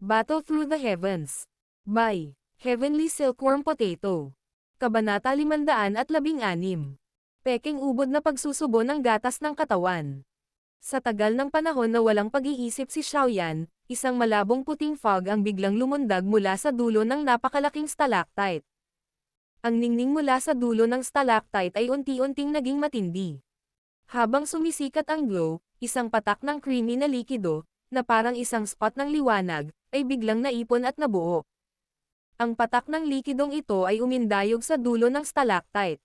Battle Through the Heavens. By Heavenly Silkworm Potato. Kabanata 516. Peking ubod na pagsusubo ng gatas ng katawan. Sa tagal ng panahon na walang pag-iisip si Xiaoyan, isang malabong puting fog ang biglang lumundag mula sa dulo ng napakalaking stalactite. Ang ningning mula sa dulo ng stalactite ay unti-unting naging matindi. Habang sumisikat ang glow, isang patak ng creamy na likido, na parang isang spot ng liwanag, ay biglang naipon at nabuo. Ang patak ng likidong ito ay umindayog sa dulo ng stalactite.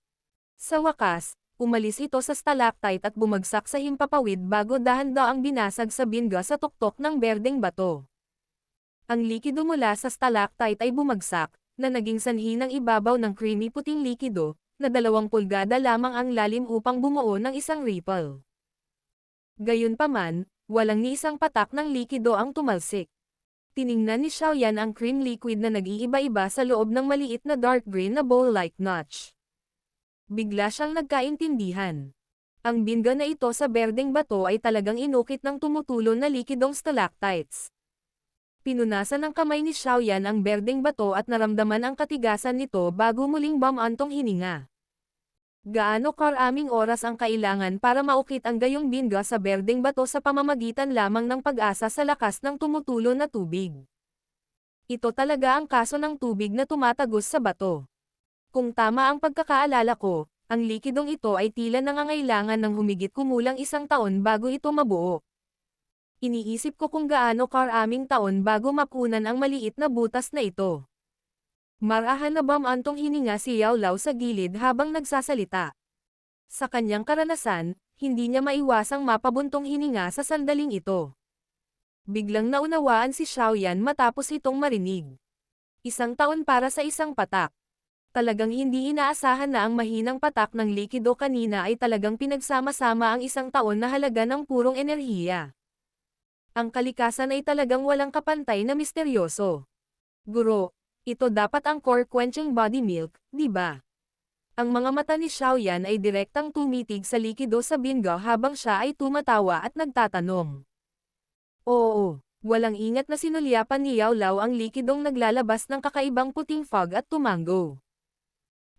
Sa wakas, umalis ito sa stalactite at bumagsak sa himpapawid bago dahan-daang binasag sa binga sa tuktok ng berdeng bato. Ang likido mula sa stalactite ay bumagsak, na naging sanhi ng ibabaw ng creamy puting likido, na 2 pulgada lamang ang lalim upang bumuo ng isang ripple. Gayunpaman, walang ni isang patak ng likido ang tumalsik. Tiningnan ni Xiaoyan ang cream liquid na nag-iiba-iba sa loob ng maliit na dark green na bowl-like notch. Bigla siyang nagkaintindihan. Ang binga na ito sa berdeng bato ay talagang inukit ng tumutulo na likidong stalactites. Pinunasan ng kamay ni Xiaoyan ang berdeng bato at naramdaman ang katigasan nito bago muling bumantong hininga. Gaano karaming oras ang kailangan para maukit ang gayong binga sa berdeng bato sa pamamagitan lamang ng pag-asa sa lakas ng tumutulo na tubig? Ito talaga ang kaso ng tubig na tumatagos sa bato. Kung tama ang pagkakaalala ko, ang likidong ito ay tila nangangailangan ng humigit kumulang 1 taon bago ito mabuo. Iniisip ko kung gaano karaming taon bago mapunan ang maliit na butas na ito. Marahan na bumantong hininga si Yao Lao sa gilid habang nagsasalita. Sa kanyang karanasan, hindi niya maiwasang mapabuntong hininga sa sandaling ito. Biglang naunawaan si Xiaoyan matapos itong marinig. 1 taon para sa isang patak. Talagang hindi inaasahan na ang mahinang patak ng likido kanina ay talagang pinagsama-sama ang 1 taon na halaga ng purong enerhiya. Ang kalikasan ay talagang walang kapantay na misteryoso. Guro, ito dapat ang core-quenching body milk, di ba? Ang mga mata ni Xiaoyan ay direktang tumitig sa likido sa binga habang siya ay tumatawa at nagtatanong. Oo, walang ingat na sinulyapan ni Yao Lao ang likidong naglalabas ng kakaibang puting fog at tumango.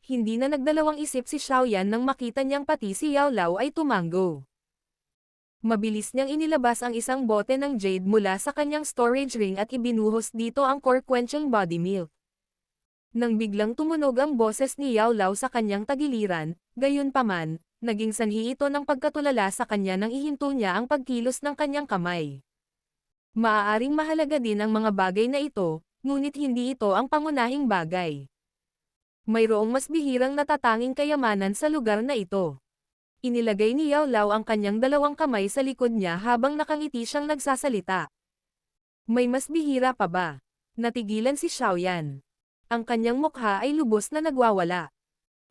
Hindi na nagdalawang isip si Xiaoyan nang makita niyang pati si Yao Lao ay tumango. Mabilis niyang inilabas ang isang bote ng jade mula sa kanyang storage ring at ibinuhos dito ang core-quenching body milk. Nang biglang tumunog ang boses ni Yao Lao sa kanyang tagiliran, gayunpaman, naging sanhi ito ng pagkatulala sa kanya nang ihinto niya ang pagkilos ng kanyang kamay. Maaaring mahalaga din ang mga bagay na ito, ngunit hindi ito ang pangunahing bagay. Mayroong mas bihirang natatanging kayamanan sa lugar na ito. Inilagay ni Yao Lao ang kanyang 2 kamay sa likod niya habang nakangiti siyang nagsasalita. May mas bihira pa ba? Natigilan si Xiaoyan. Ang kanyang mukha ay lubos na nagwawala.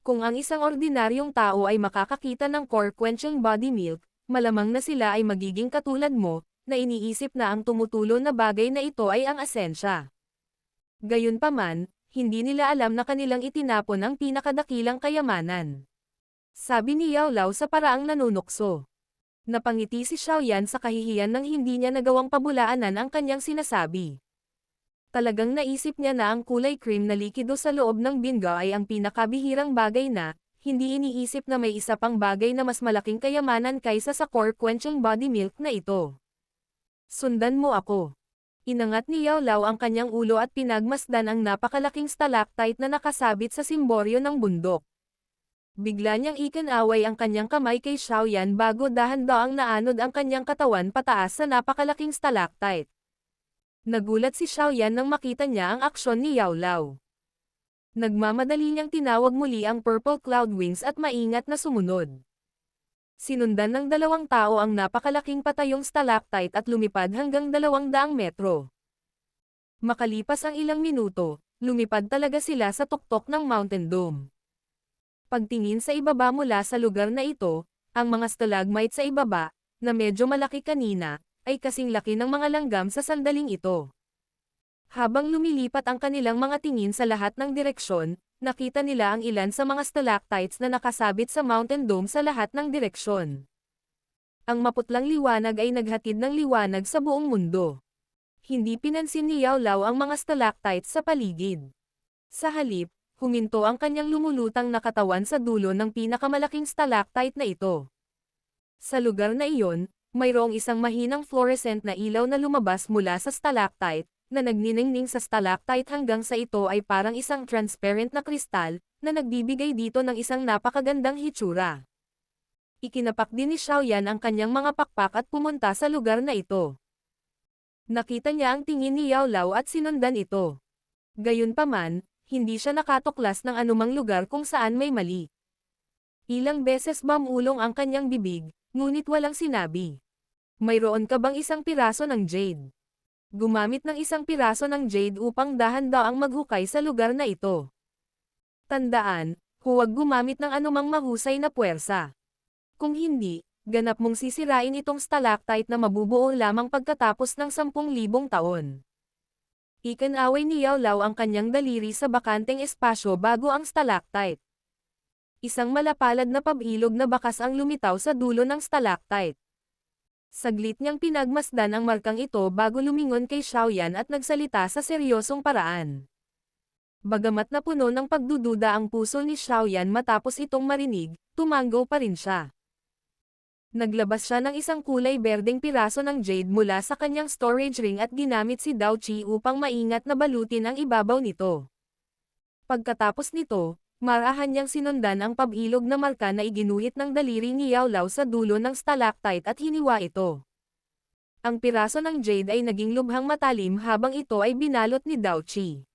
Kung ang isang ordinaryong tao ay makakakita ng core-quenching body milk, malamang na sila ay magiging katulad mo, na iniisip na ang tumutulo na bagay na ito ay ang asensya. Gayunpaman, hindi nila alam na kanilang itinapon ang pinakadakilang kayamanan. Sabi ni Yao Lao sa paraang nanunukso. Napangiti si Xiaoyan sa kahihiyan nang hindi niya nagawang pabulaanan ang kanyang sinasabi. Talagang naisip niya na ang kulay cream na likido sa loob ng binga ay ang pinakabihirang bagay na, hindi iniisip na may isa pang bagay na mas malaking kayamanan kaysa sa core-quenching body milk na ito. Sundan mo ako. Inangat ni Yao Lao ang kanyang ulo at pinagmasdan ang napakalaking stalactite na nakasabit sa simboryo ng bundok. Bigla niyang ikinaway ang kanyang kamay kay Xiaoyan bago dahan-daang naanod ang kanyang katawan pataas sa napakalaking stalactite. Nagulat si Xiaoyan nang makita niya ang aksyon ni Yao Lao. Nagmamadali niyang tinawag muli ang Purple Cloud Wings at maingat na sumunod. Sinundan ng 2 tao ang napakalaking patayong stalactite at lumipad hanggang 200 metro. Makalipas ang ilang minuto, lumipad talaga sila sa tuktok ng Mountain Dome. Pagtingin sa ibaba mula sa lugar na ito, ang mga stalagmite sa ibaba, na medyo malaki kanina, ay kasing laki ng mga langgam sa sandaling ito. Habang lumilipat ang kanilang mga tingin sa lahat ng direksyon, nakita nila ang ilan sa mga stalactites na nakasabit sa Mountain Dome sa lahat ng direksyon. Ang maputlang liwanag ay naghatid ng liwanag sa buong mundo. Hindi pinansin ni Yao Lao ang mga stalactites sa paligid. Sa halip, huminto ang kanyang lumulutang na katawan sa dulo ng pinakamalaking stalactite na ito. Sa lugar na iyon, mayroong isang mahinang fluorescent na ilaw na lumabas mula sa stalactite, na nagniningning sa stalactite hanggang sa ito ay parang isang transparent na kristal, na nagbibigay dito ng isang napakagandang hitsura. Ikinapak din ni Xiaoyan ang kanyang mga pakpak at pumunta sa lugar na ito. Nakita niya ang tingin ni Yao Lao at sinundan ito. Gayunpaman, hindi siya nakatuklas ng anumang lugar kung saan may mali. Ilang beses mamulong ang kanyang bibig, ngunit walang sinabi. Mayroon ka bang isang piraso ng jade? Gumamit ng isang piraso ng jade upang dahan-daang maghukay sa lugar na ito. Tandaan, huwag gumamit ng anumang mahusay na puwersa. Kung hindi, ganap mong sisirain itong stalactite na mabubuo lamang pagkatapos ng 10,000 taon. Ikinaway ni Yao Lao ang kanyang daliri sa bakanteng espasyo bago ang stalactite. Isang malapalad na pabilog na bakas ang lumitaw sa dulo ng stalactite. Saglit niyang pinagmasdan ang markang ito bago lumingon kay Xiaoyan at nagsalita sa seryosong paraan. Bagamat na puno ng pagdududa ang puso ni Xiaoyan matapos itong marinig, tumango pa rin siya. Naglabas siya ng isang kulay berdeng piraso ng jade mula sa kanyang storage ring at ginamit si Dao Qi upang maingat na balutin ang ibabaw nito. Pagkatapos nito, marahan niyang sinundan ang pabilog na marka na iginuhit ng daliri ni Yao Lao sa dulo ng stalactite at hiniwa ito. Ang piraso ng jade ay naging lubhang matalim habang ito ay binalot ni Dao Qi.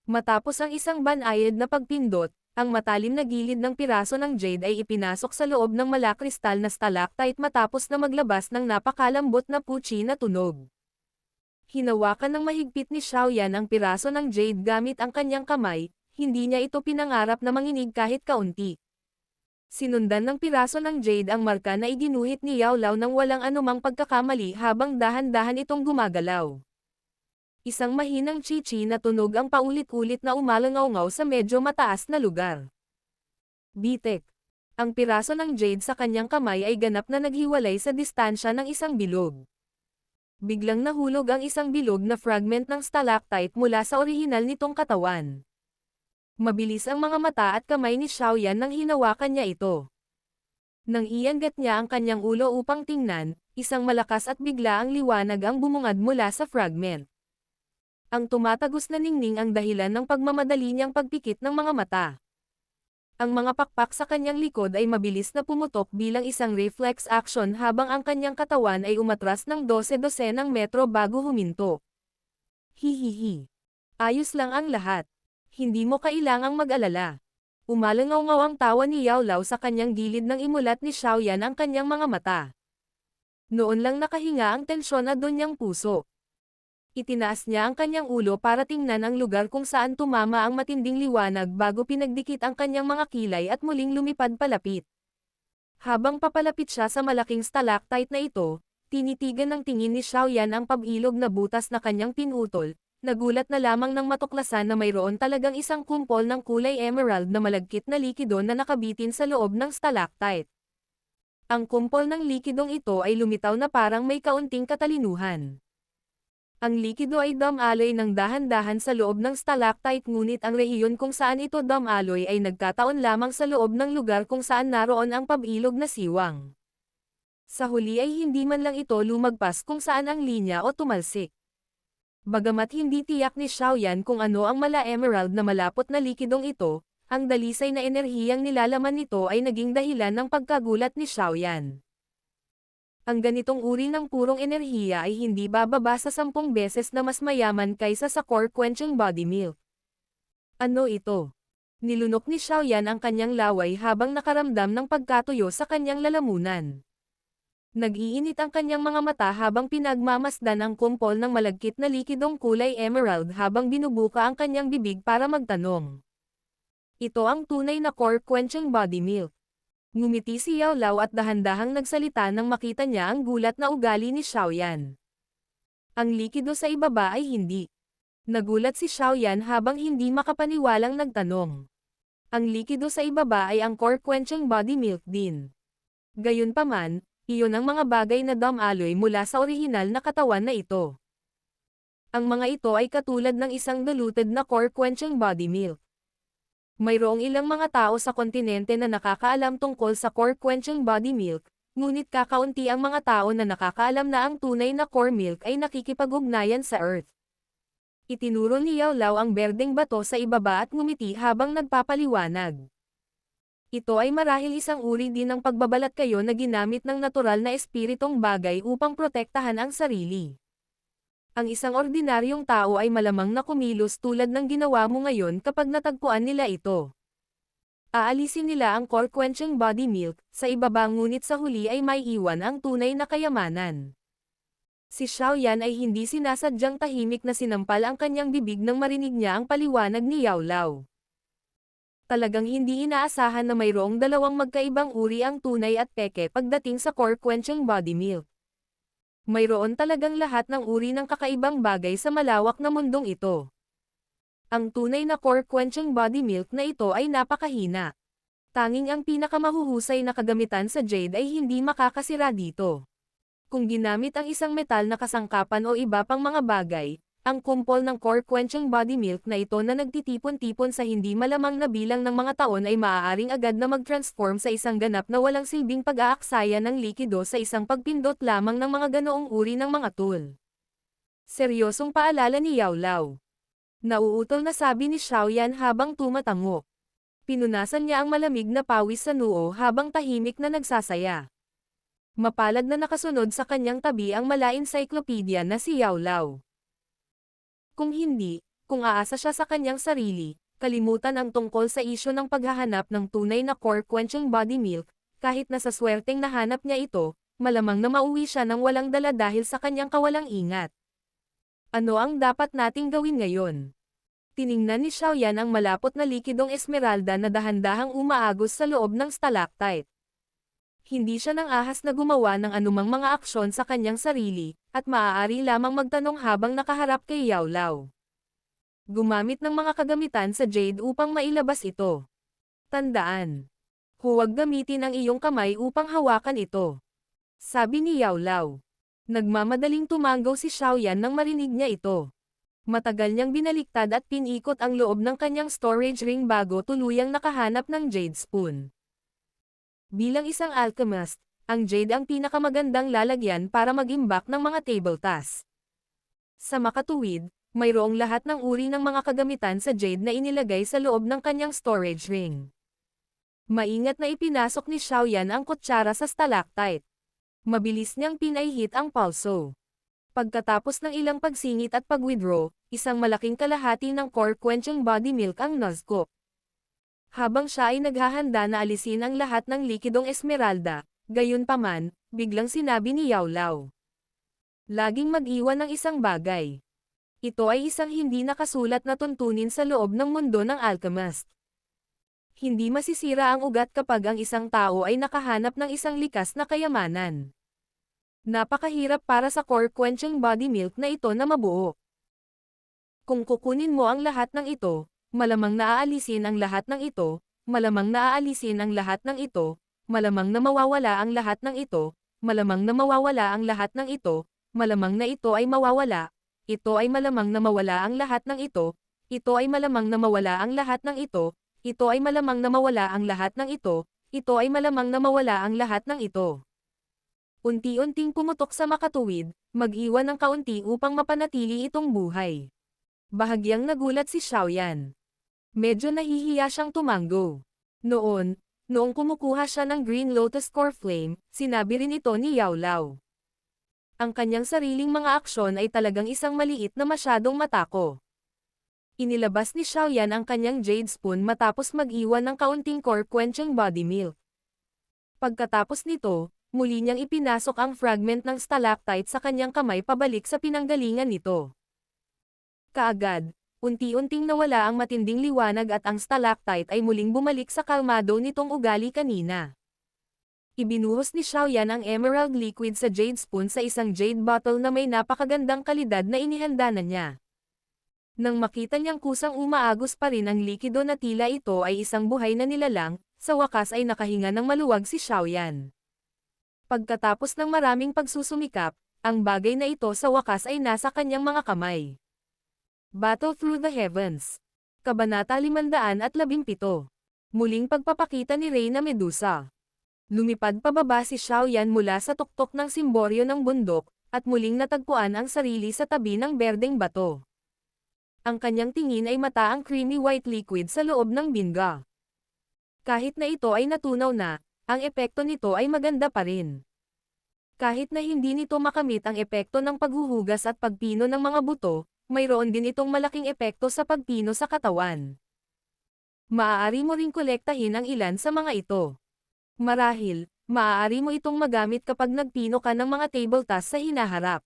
Matapos ang isang banayad na pagpindot, ang matalim na gilid ng piraso ng jade ay ipinasok sa loob ng malakristal na stalactite matapos na maglabas ng napakalambot na puchi na tunog. Hinawakan ng mahigpit ni Xiaoyan ang piraso ng jade gamit ang kanyang kamay, hindi niya ito pinangarap na manginig kahit kaunti. Sinundan ng piraso ng jade ang marka na iginuhit ni Yao Lao nang walang anumang pagkakamali habang dahan-dahan itong gumagalaw. Isang mahinang chichi na tunog ang paulit-ulit na umalangaw-ngaw sa medyo mataas na lugar. Bitek. Ang piraso ng jade sa kanyang kamay ay ganap na naghiwalay sa distansya ng isang bilog. Biglang nahulog ang isang bilog na fragment ng stalactite mula sa orihinal nitong katawan. Mabilis ang mga mata at kamay ni Xiaoyan nang hinawakan niya ito. Nang iangat niya ang kanyang ulo upang tingnan, isang malakas at bigla ang liwanag ang bumungad mula sa fragment. Ang tumatagos na ningning ang dahilan ng pagmamadali niyang pagpikit ng mga mata. Ang mga pakpak sa kanyang likod ay mabilis na pumutok bilang isang reflex action habang ang kanyang katawan ay umatras ng 12-12 metro bago huminto. Hihihi. Ayos lang ang lahat. Hindi mo kailangang mag-alala. Umalangaw-ngaw ang tawa ni Yao Lao sa kanyang gilid nang imulat ni Xiaoyan ang kanyang mga mata. Noon lang nakahinga ang tensyon na doon niyang puso. Itinaas niya ang kanyang ulo para tingnan ang lugar kung saan tumama ang matinding liwanag bago pinagdikit ang kanyang mga kilay at muling lumipad palapit. Habang papalapit siya sa malaking stalactite na ito, tinitigan ng tingin ni Xiaoyan ang pabilog na butas na kanyang pinutol, nagulat na lamang nang matuklasan na mayroon talagang isang kumpol ng kulay emerald na malagkit na likido na nakabitin sa loob ng stalactite. Ang kumpol ng likidong ito ay lumitaw na parang may kaunting katalinuhan. Ang likido ay dumaloy ng dahan-dahan sa loob ng stalactite ngunit ang rehiyon kung saan ito dumaloy ay nagkataon lamang sa loob ng lugar kung saan naroon ang pabilog na siwang. Sa huli ay hindi man lang ito lumagpas kung saan ang linya o tumalsik. Bagamat hindi tiyak ni Xiaoyan kung ano ang mala-emerald na malapot na likidong ito, ang dalisay na enerhiyang nilalaman nito ay naging dahilan ng pagkagulat ni Xiaoyan. Ang ganitong uri ng purong enerhiya ay hindi bababa sa 10 beses na mas mayaman kaysa sa core-quenching body milk. Ano ito? Nilunok ni Xiaoyan ang kanyang laway habang nakaramdam ng pagkatuyo sa kanyang lalamunan. Nag-iinit ang kanyang mga mata habang pinagmamasdan ang kumpol ng malagkit na likidong kulay emerald habang binubuka ang kanyang bibig para magtanong. Ito ang tunay na core-quenching body milk. Ngumiti si Yao Lao at dahan-dahang nagsalita nang makita niya ang gulat na ugali ni Xiaoyan. Ang likido sa ibaba ay hindi. Nagulat si Xiaoyan habang hindi makapaniwalang nagtanong. Ang likido sa ibaba ay ang core-quenching body milk din. Gayunpaman, iyon ang mga bagay na dumaloy mula sa orihinal na katawan na ito. Ang mga ito ay katulad ng isang diluted na core-quenching body milk. Mayroong ilang mga tao sa kontinente na nakakaalam tungkol sa core-quenching body milk, ngunit kakaunti ang mga tao na nakakaalam na ang tunay na core milk ay nakikipag-ugnayan sa Earth. Itinuro ni Yao Lao ang berdeng bato sa ibaba at ngumiti habang nagpapaliwanag. Ito ay marahil isang uri din ng pagbabalat kayo na ginamit ng natural na espiritong bagay upang protektahan ang sarili. Ang isang ordinaryong tao ay malamang na kumilos tulad ng ginawa mo ngayon kapag natagpuan nila ito. Aalisin nila ang core-quenching body milk, sa ibaba ngunit sa huli ay may iwan ang tunay na kayamanan. Si Xiaoyan ay hindi sinasadyang tahimik na sinampal ang kanyang bibig nang marinig niya ang paliwanag ni Yao Lao. Talagang hindi inaasahan na mayroong dalawang magkaibang uri ang tunay at peke pagdating sa core-quenching body milk. Mayroon talagang lahat ng uri ng kakaibang bagay sa malawak na mundong ito. Ang tunay na core-quenching body milk na ito ay napakahina. Tanging ang pinakamahuhusay na kagamitan sa jade ay hindi makakasira dito. Kung ginamit ang isang metal na kasangkapan o iba pang mga bagay, ang kumpol ng core-quenching body milk na ito na nagtitipon-tipon sa hindi malamang na bilang ng mga taon ay maaaring agad na mag-transform sa isang ganap na walang silbing pag-aaksaya ng likido sa isang pagpindot lamang ng mga ganoong uri ng mga tool. Seryosong paalala ni Yao Lao. Nauutol na sabi ni Xiaoyan habang tumatango. Pinunasan niya ang malamig na pawis sa noo habang tahimik na nagsasaya. Mapalad na nakasunod sa kanyang tabi ang mala-encyclopedia na si Yao Lao. Kung hindi, kung aasa siya sa kanyang sarili, kalimutan ang tungkol sa isyo ng paghahanap ng tunay na core-quenching body milk, kahit na sa swerteng nahanap niya ito, malamang na mauwi siya ng walang dala dahil sa kanyang kawalang ingat. Ano ang dapat nating gawin ngayon? Tiningnan ni Xiaoyan ang malapot na likidong esmeralda na dahan-dahang umaagos sa loob ng stalactite. Hindi siya nang ahas na gumawa ng anumang mga aksyon sa kanyang sarili, at maaari lamang magtanong habang nakaharap kay Yao Lao. Gumamit ng mga kagamitan sa jade upang mailabas ito. Tandaan. Huwag gamitin ang iyong kamay upang hawakan ito. Sabi ni Yao Lao. Nagmamadaling tumanggaw si Xiaoyan nang marinig niya ito. Matagal niyang binaliktad at pinikot ang loob ng kanyang storage ring bago tuluyang nakahanap ng jade spoon. Bilang isang alchemist, ang jade ang pinakamagandang lalagyan para mag-imbak ng mga table tasks. Sa makatuwid, mayroong lahat ng uri ng mga kagamitan sa jade na inilagay sa loob ng kanyang storage ring. Maingat na ipinasok ni Xiaoyan ang kutsara sa stalactite. Mabilis niyang pinaihit ang pulso. Pagkatapos ng ilang pagsingit at pag-withdraw, isang malaking kalahati ng core-quenching body milk ang nascoop. Habang siya ay naghahanda na alisin ang lahat ng likidong esmeralda, gayunpaman, biglang sinabi ni Yao Lao. Laging mag-iwan ng isang bagay. Ito ay isang hindi nakasulat na tuntunin sa loob ng mundo ng alchemist. Hindi masisira ang ugat kapag ang isang tao ay nakahanap ng isang likas na kayamanan. Napakahirap para sa core-quenching body milk na ito na mabuo. Kung kukunin mo ang lahat ng ito, malamang naaalisin ang lahat ng ito, malamang naaalisin ang lahat ng ito, malamang na mawawala ang lahat ng ito, malamang na mawawala ang lahat ng ito, malamang na ito ay mawawala, ito ay malamang na mawala ang lahat ng ito, ito ay malamang na mawala ang lahat ng ito, ito ay malamang na mawala ang lahat ng ito, ito ay malamang na mawala ang lahat ng ito. Unti-unting pumutok sa makatuwid, mag-iwan ng kaunti upang mapanatili itong buhay. Bahagyang nagulat si Xiaoyan. Medyo nahihiya siyang tumanggo. Noong kumukuha siya ng Green Lotus Core Flame, sinabi rin ito ni Yao Lao. Ang kanyang sariling mga aksyon ay talagang isang maliit na masyadong matako. Inilabas ni Xiaoyan ang kanyang jade spoon matapos mag-iwan ng kaunting core-quenching body milk. Pagkatapos nito, muli niyang ipinasok ang fragment ng stalactite sa kanyang kamay pabalik sa pinanggalingan nito. Kaagad, unti-unting nawala ang matinding liwanag at ang stalactite ay muling bumalik sa kalmado nitong ugali kanina. Ibinuhos ni Xiaoyan ang emerald liquid sa jade spoon sa isang jade bottle na may napakagandang kalidad na inihanda na niya. Nang makita niyang kusang umaagos pa rin ang likido na tila ito ay isang buhay na nilalang, sa wakas ay nakahinga ng maluwag si Xiaoyan. Pagkatapos ng maraming pagsusumikap, Ang bagay na ito sa wakas ay nasa kanyang mga kamay. Battle Through the Heavens. Kabanata 517. Muling pagpapakita ni Reyna Medusa. Lumipad pababa si Xiaoyan mula sa tuktok ng simboryo ng bundok, at muling natagpuan ang sarili sa tabi ng berdeng bato. Ang kanyang tingin ay mataang creamy white liquid sa loob ng binga. Kahit na ito ay natunaw na, ang epekto nito ay maganda pa rin. Kahit na hindi nito makamit ang epekto ng paghuhugas at pagpino ng mga buto, mayroon din itong malaking epekto sa pagpino sa katawan. Maaari mo ring kolektahin ang ilan sa mga ito. Marahil, maaari mo itong magamit kapag nagpino ka ng mga table tasks sa hinaharap.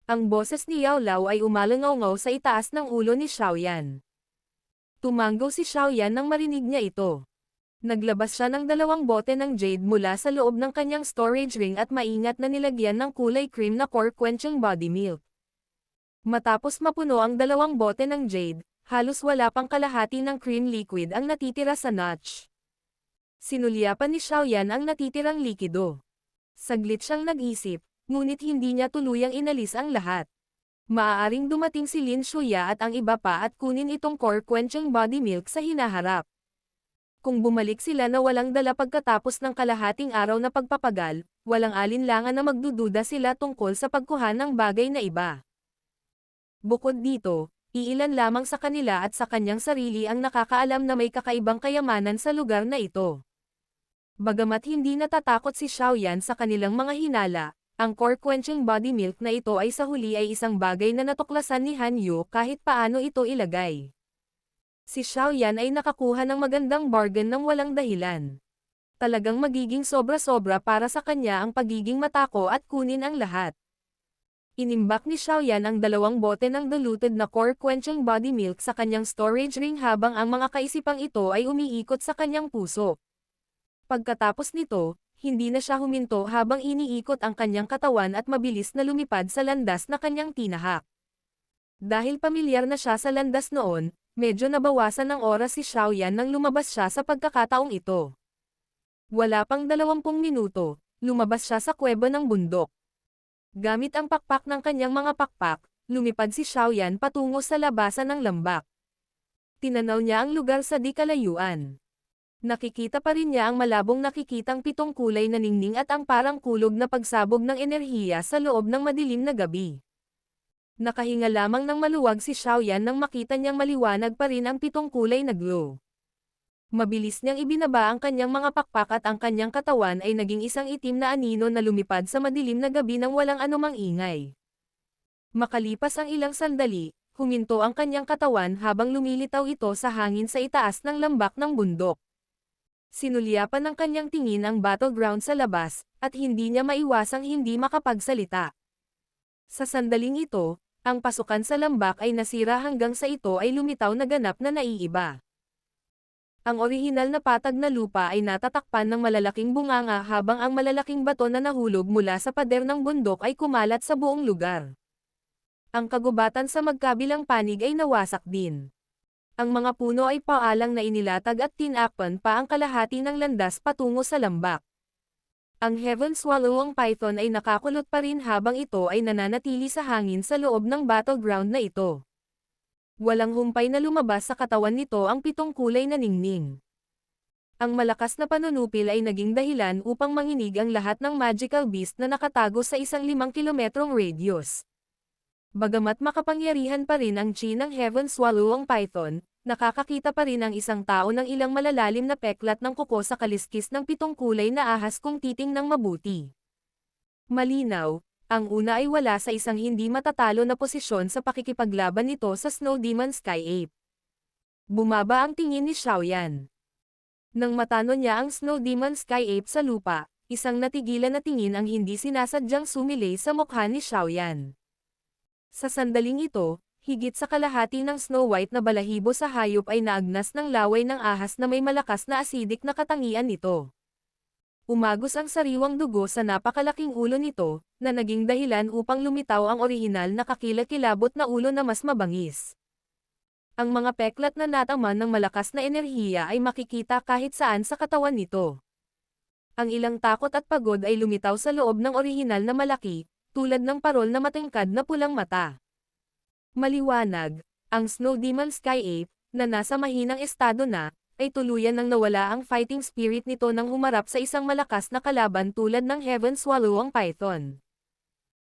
Ang boses ni Yao Lao ay umalangaw sa itaas ng ulo ni Xiaoyan. Tumanggaw si Xiaoyan nang marinig niya ito. Naglabas siya ng 2 bote ng jade mula sa loob ng kanyang storage ring at maingat na nilagyan ng kulay cream na core-quenching body milk. Matapos mapuno ang 2 bote ng jade, halos wala pang kalahati ng cream liquid ang natitira sa notch. Sinulyapan ni Xiaoyan ang natitirang likido. Saglit siyang nag-isip, ngunit hindi niya tuluyang inalis ang lahat. Maaaring dumating si Lin Shuya at ang iba pa at kunin itong core-quenching body milk sa hinaharap. Kung bumalik sila na walang dala pagkatapos ng kalahating araw na pagpapagal, walang alinlangan na magdududa sila tungkol sa pagkuha ng bagay na iba. Bukod dito, iilan lamang sa kanila at sa kanyang sarili ang nakakaalam na may kakaibang kayamanan sa lugar na ito. Bagamat hindi natatakot si Xiaoyan sa kanilang mga hinala, ang core-quenching body milk na ito ay sa huli ay isang bagay na natuklasan ni Han Yu kahit paano ito ilagay. Si Xiaoyan ay nakakuha ng magandang bargain ng walang dahilan. Talagang magiging sobra-sobra para sa kanya ang pagiging matako at kunin ang lahat. Inimbak ni Xiaoyan ang 2 bote ng diluted na core-quenching body milk sa kanyang storage ring habang ang mga kaisipang ito ay umiikot sa kanyang puso. Pagkatapos nito, hindi na siya huminto habang iniikot ang kanyang katawan at mabilis na lumipad sa landas na kanyang tinahak. Dahil pamilyar na siya sa landas noon, medyo nabawasan ng oras si Xiaoyan nang lumabas siya sa pagkakataong ito. Wala pang 20 minuto, lumabas siya sa kuweba ng bundok. Gamit ang pakpak ng kanyang mga pakpak, lumipad si Xiaoyan patungo sa labasan ng lambak. Tinanaw niya ang lugar sa di kalayuan. Nakikita pa rin niya ang malabong nakikitang 7 kulay na ningning at ang parang kulog na pagsabog ng enerhiya sa loob ng madilim na gabi. Nakahinga lamang ng maluwag si Xiaoyan nang makita niyang maliwanag pa rin ang 7 kulay na glow. Mabilis niyang ibinaba ang kanyang mga pakpak at ang kanyang katawan ay naging isang itim na anino na lumipad sa madilim na gabi nang walang anumang ingay. Makalipas ang ilang sandali, huminto ang kanyang katawan habang lumilitaw ito sa hangin sa itaas ng lambak ng bundok. Sinulyapan ng kanyang tingin ang battleground sa labas, at hindi niya maiwasang hindi makapagsalita. Sa sandaling ito, ang pasukan sa lambak ay nasira hanggang sa ito ay lumitaw na ganap na naiiba. Ang orihinal na patag na lupa ay natatakpan ng malalaking bunganga habang ang malalaking bato na nahulog mula sa pader ng bundok ay kumalat sa buong lugar. Ang kagubatan sa magkabilang panig ay nawasak din. Ang mga puno ay paalang na inilatag at tinakpan pa ang kalahati ng landas patungo sa lambak. Ang Heaven Swallowing Python ay nakakulot pa rin habang ito ay nananatili sa hangin sa loob ng battleground na ito. Walang humpay na lumabas sa katawan nito ang 7 kulay na ningning. Ang malakas na panunupil ay naging dahilan upang manginig ang lahat ng magical beast na nakatago sa isang 5 kilometrong radius. Bagamat makapangyarihan pa rin ang chi ng Heaven Swallowing Python, nakakakita pa rin ang isang tao ng ilang malalalim na peklat ng kuko sa kaliskis ng 7 kulay na ahas kung titingnang mabuti. Malinaw, ang una ay wala sa isang hindi matatalo na posisyon sa pakikipaglaban nito sa Snow Demon Sky Ape. Bumaba ang tingin ni Xiaoyan. Nang matano niya ang Snow Demon Sky Ape sa lupa, isang natigilan na tingin ang hindi sinasadyang sumilay sa mukha ni Xiaoyan. Sa sandaling ito, higit sa kalahati ng Snow White na balahibo sa hayop ay naagnas ng laway ng ahas na may malakas na acidic na katangian nito. Umagos ang sariwang dugo sa napakalaking ulo nito, na naging dahilan upang lumitaw ang orihinal na kakilakilabot na ulo na mas mabangis. Ang mga peklat na nataman ng malakas na enerhiya ay makikita kahit saan sa katawan nito. Ang ilang takot at pagod ay lumitaw sa loob ng orihinal na malaki, tulad ng parol na matangkad na pulang mata. Maliwanag, ang Snow Demon Sky Ape, na nasa mahinang estado na, ay tuluyan nang nawala ang fighting spirit nito nang humarap sa isang malakas na kalaban tulad ng Heaven Swallowing Python.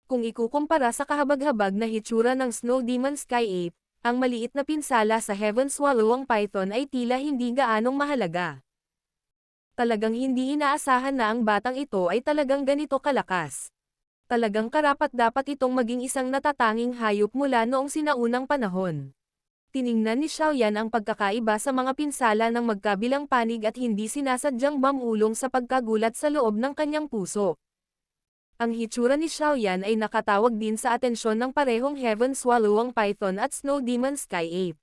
Kung ikukumpara sa kahabag-habag na hitsura ng Snow Demon Sky Ape, ang maliit na pinsala sa Heaven Swallowing Python ay tila hindi gaanong mahalaga. Talagang hindi inaasahan na ang batang ito ay talagang ganito kalakas. Talagang karapat-dapat itong maging isang natatanging hayop mula noong sinaunang panahon. Tiningnan ni Xiaoyan ang pagkakaiba sa mga pinsala ng magkabilang panig at hindi sinasadyang mamulong sa pagkagulat sa loob ng kanyang puso. Ang hitsura ni Xiaoyan ay nakatawag din sa atensyon ng parehong Heaven Swallowing Python at Snow Demon Sky Ape.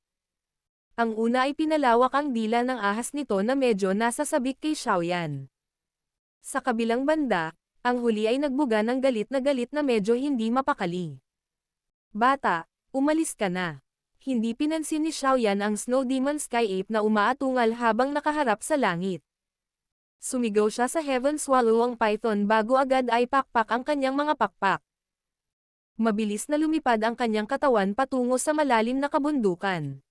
Ang una ay pinalawak ang dila ng ahas nito na medyo nasasabik kay Xiaoyan. Sa kabilang banda, ang huli ay nagbuga ng galit na medyo hindi mapakali. Bata, umalis ka na. Hindi pinansin ni Xiaoyan ang Snow Demon Sky Ape na umaatungal habang nakaharap sa langit. Sumigaw siya sa Heaven Swallowing Python bago agad ay pakpak ang kanyang mga pakpak. Mabilis na lumipad ang kanyang katawan patungo sa malalim na kabundukan.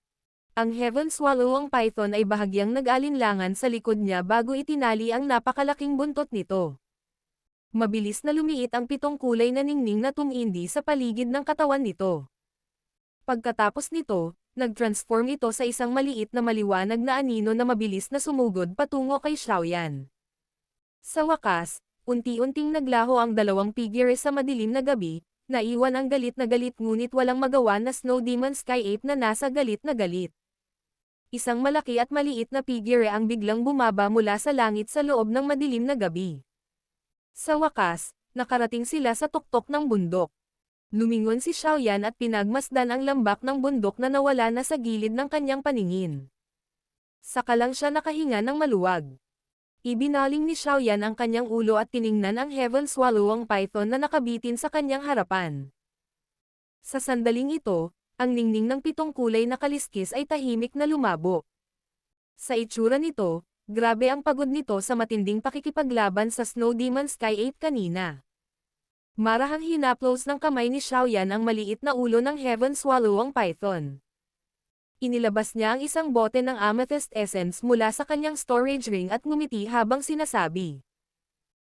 Ang Heaven Swallowing Python ay bahagyang nag-alinlangan sa likod niya bago itinali ang napakalaking buntot nito. Mabilis na lumiit ang 7 kulay na ningning na tumindi sa paligid ng katawan nito. Pagkatapos nito, nag-transform ito sa isang maliit na maliwanag na anino na mabilis na sumugod patungo kay Xiaoyan. Sa wakas, unti-unting naglaho ang 2 figure sa madilim na gabi, naiwan ang galit na galit ngunit walang magawa na Snow Demon Sky Ape na nasa galit na galit. Isang malaki at maliit na figure ang biglang bumaba mula sa langit sa loob ng madilim na gabi. Sa wakas, nakarating sila sa tuktok ng bundok. Lumingon si Xiaoyan at pinagmasdan ang lambak ng bundok na nawala na sa gilid ng kanyang paningin. Saka lang siya nakahinga ng maluwag. Ibinaling ni Xiaoyan ang kanyang ulo at tiningnan ang Heaven Swallowing Python na nakabitin sa kanyang harapan. Sa sandaling ito, ang ningning ng 7 kulay na kaliskis ay tahimik na lumabo. Sa itsura nito, grabe ang pagod nito sa matinding pakikipaglaban sa Snow Demon Sky Ape kanina. Marahang hinaplos ng kamay ni Xiaoyan ang maliit na ulo ng Heaven Swallowing Python. Inilabas niya ang isang bote ng amethyst essence mula sa kanyang storage ring at ngumiti habang sinasabi.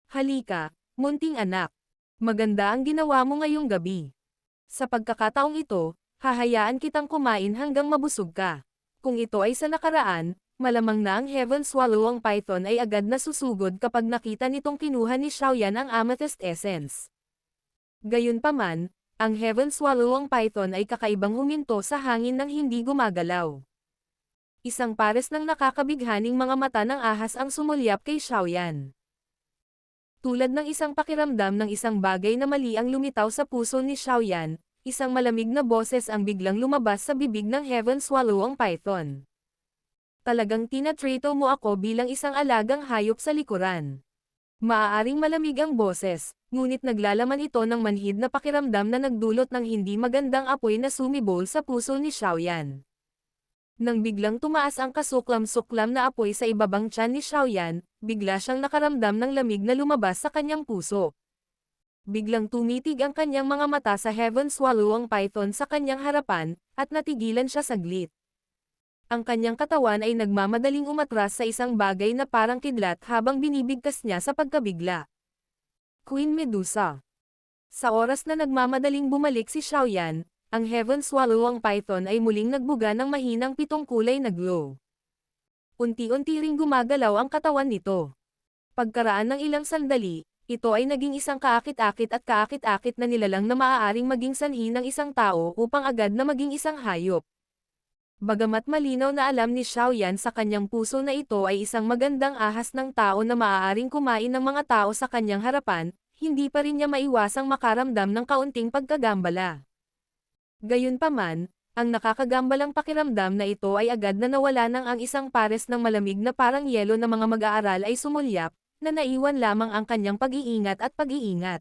Halika, munting anak. Maganda ang ginawa mo ngayong gabi. Sa pagkakataong ito, hahayaan kitang kumain hanggang mabusog ka. Kung ito ay sa nakaraan, malamang na ang Heaven Swallowing Python ay agad na susugod kapag nakita nitong kinuha ni Xiaoyan ang amethyst essence. Gayunpaman, ang Heaven Swallowing Python ay kakaibang huminto sa hangin nang hindi gumagalaw. Isang pares ng nakakabighaning mga mata ng ahas ang sumulyap kay Xiaoyan. Tulad ng isang pakiramdam ng isang bagay na mali ang lumitaw sa puso ni Xiaoyan, isang malamig na boses ang biglang lumabas sa bibig ng Heaven Swallowing Python. Talagang tinatrato mo ako bilang isang alagang hayop sa likuran. Maaaring malamig ang boses, ngunit naglalaman ito ng manhid na pakiramdam na nagdulot ng hindi magandang apoy na sumibol sa puso ni Xiaoyan. Nang biglang tumaas ang kasuklam-suklam na apoy sa ibabang tiyan ni Xiaoyan, bigla siyang nakaramdam ng lamig na lumabas sa kanyang puso. Biglang tumitig ang kanyang mga mata sa Heaven Swallowing Python sa kanyang harapan, at natigilan siya saglit. Ang kanyang katawan ay nagmamadaling umatras sa isang bagay na parang kidlat habang binibigkas niya sa pagkabigla. Queen Medusa. Sa oras na nagmamadaling bumalik si Xiaoyan, ang Heaven Swallowing Python ay muling nagbuga ng mahinang 7 kulay na glow. Unti-unti ring gumagalaw ang katawan nito. Pagkaraan ng ilang sandali, ito ay naging isang kaakit-akit at kaakit-akit na nilalang na maaaring maging sanhi ng isang tao upang agad na maging isang hayop. Bagamat malinaw na alam ni Xiaoyan sa kanyang puso na ito ay isang magandang ahas ng tao na maaaring kumain ng mga tao sa kanyang harapan, hindi pa rin niya maiwasang makaramdam ng kaunting pagkagambala. Gayunpaman, ang nakakagambalang pakiramdam na ito ay agad na nawala nang ang isang pares ng malamig na parang yelo na mga mag-aaral ay sumulyap, na naiwan lamang ang kanyang pag-iingat at pag-iingat.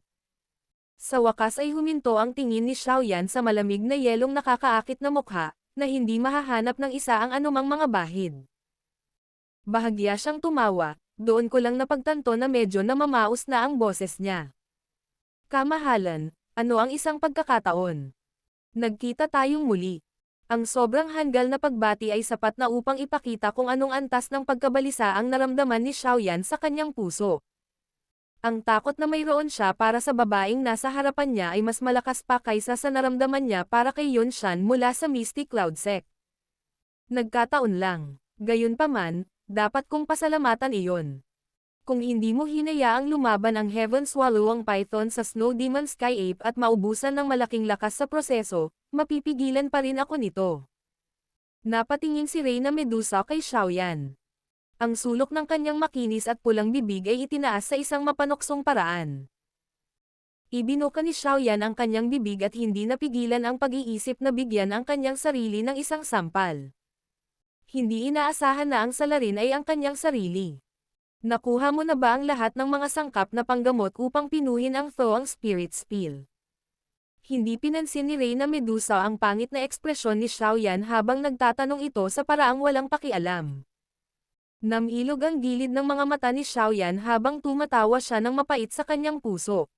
Sa wakas ay huminto ang tingin ni Xiaoyan sa malamig na yelong nakakaakit na mukha, na hindi mahahanap ng isa ang anumang mga bahid. Bahagya siyang tumawa, doon ko lang napagtanto na medyo namamaos na ang boses niya. Kamahalan, Ano ang isang pagkakataon? Nagkita tayong muli. Ang sobrang hanggal na pagbati ay sapat na upang ipakita kung anong antas ng pagkabalisa ang naramdaman ni Xiaoyan sa kanyang puso. Ang takot na mayroon siya para sa babaeng nasa harapan niya ay mas malakas pa kaysa sa naramdaman niya para kay Yunshan mula sa Mystic Cloud Sect. Nagkataon lang. Gayunpaman, dapat kong pasalamatan iyon. Kung hindi mo hinayaang lumaban ang Heaven Swallowing Python sa Snow Demon Sky Ape at maubusan ng malaking lakas sa proseso, mapipigilan pa rin ako nito. Napatingin si Reyna Medusa kay Xiaoyan. Ang sulok ng kanyang makinis at pulang bibig ay itinaas sa isang mapanoksong paraan. Ibinuka ni Xiaoyan ang kanyang bibig at hindi napigilan ang pag-iisip na bigyan ang kanyang sarili ng isang sampal. Hindi inaasahan na ang salarin ay ang kanyang sarili. Nakuha mo na ba ang lahat ng mga sangkap na panggamot upang pinuhin ang Thoang Spirit Spill? Hindi pinansin ni Reyna Medusa ang pangit na ekspresyon ni Xiaoyan habang nagtatanong ito sa paraang walang pakialam. Namilog ang gilid ng mga mata ni Xiaoyan habang tumatawa siya ng mapait sa kanyang puso.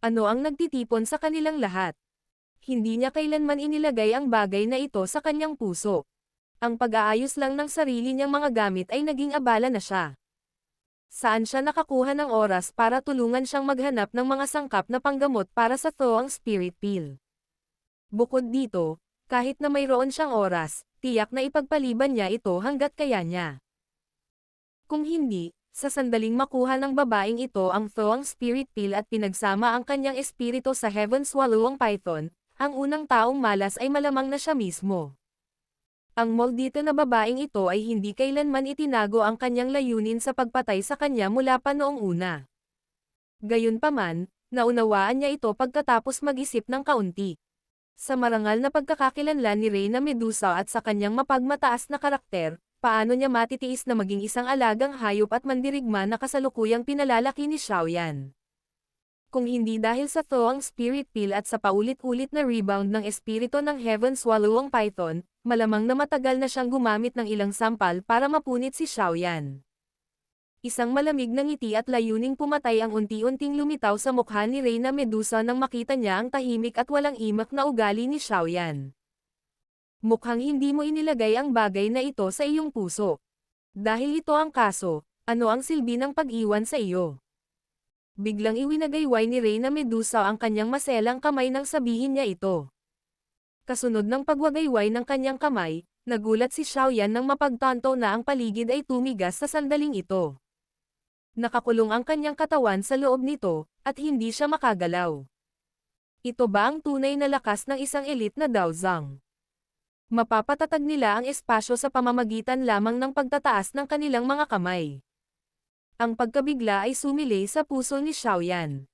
Ano ang nagtitipon sa kanilang lahat? Hindi niya kailanman inilagay ang bagay na ito sa kanyang puso. Ang pag-aayos lang ng sarili niyang mga gamit ay naging abala na siya. Saan siya nakakuha ng oras para tulungan siyang maghanap ng mga sangkap na panggamot para sa Thoang Spirit Pill? Bukod dito, kahit na mayroon siyang oras, tiyak na ipagpaliban niya ito hanggat kaya niya. Kung hindi, sa sandaling makuha ng babaeng ito ang Thoang Spirit Pill at pinagsama ang kanyang espiritu sa Heaven Swallowing Python, ang unang taong malas ay malamang na siya mismo. Ang maldito na babaeng ito ay hindi kailanman itinago ang kanyang layunin sa pagpatay sa kanya mula pa noong una. Gayunpaman, naunawaan niya ito pagkatapos mag-isip ng kaunti. Sa marangal na pagkakakilanlan ni Reyna Medusa at sa kanyang mapagmataas na karakter, paano niya matitiis na maging isang alagang hayop at mandirigma na kasalukuyang pinalalaki ni Xiaoyan? Kung hindi dahil sa Thoang Spirit Pill at sa paulit-ulit na rebound ng espiritu ng Heaven Swallowing Python, malamang na matagal na siyang gumamit ng ilang sampal para mapunit si Xiaoyan. Isang malamig na ngiti at layuning pumatay ang unti-unting lumitaw sa mukha ni Reyna Medusa nang makita niya ang tahimik at walang imak na ugali ni Xiaoyan. Mukhang hindi mo inilagay ang bagay na ito sa iyong puso. Dahil ito ang kaso, ano ang silbi ng pag-iwan sa iyo? Biglang iwinagayway ni Reyna Medusa ang kanyang maselang kamay nang sabihin niya ito. Kasunod ng pagwagayway ng kanyang kamay, nagulat si Xiaoyan nang mapagtanto na ang paligid ay tumigas sa sandaling ito. Nakakulong ang kanyang katawan sa loob nito, at hindi siya makagalaw. Ito ba ang tunay na lakas ng isang elite na Daozang? Mapapatatag nila ang espasyo sa pamamagitan lamang ng pagtataas ng kanilang mga kamay. Ang pagkabigla ay sumili sa puso ni Xiaoyan.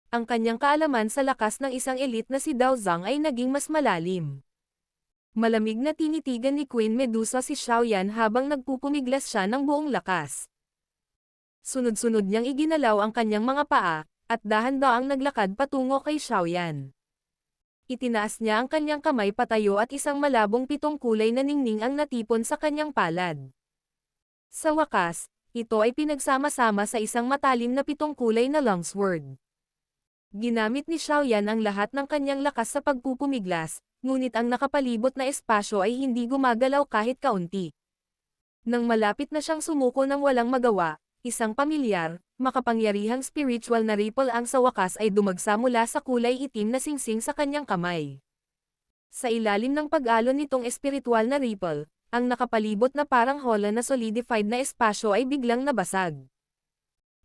Ang kanyang kaalaman sa lakas ng isang elite na si Daozang ay naging mas malalim. Malamig na tinitigan ni Queen Medusa si Xiaoyan habang nagpupumiglas siya ng buong lakas. Sunod-sunod niyang iginalaw ang kanyang mga paa, at dahan-daang naglakad patungo kay Xiaoyan. Itinaas niya ang kanyang kamay patayo at isang malabong pitong kulay na ningning ang natipon sa kanyang palad. Sa wakas, ito ay pinagsama-sama sa isang matalim na pitong kulay na longsword. Ginamit ni Xiaoyan ang lahat ng kanyang lakas sa pagpupumiglas, ngunit ang nakapalibot na espasyo ay hindi gumagalaw kahit kaunti. Nang malapit na siyang sumuko ng walang magawa, isang pamilyar, makapangyarihang spiritual na ripple ang sa wakas ay dumagsa mula sa kulay itim na singsing sa kanyang kamay. Sa ilalim ng pag-alon nitong espiritual na ripple, ang nakapalibot na parang hola na solidified na espasyo ay biglang nabasag.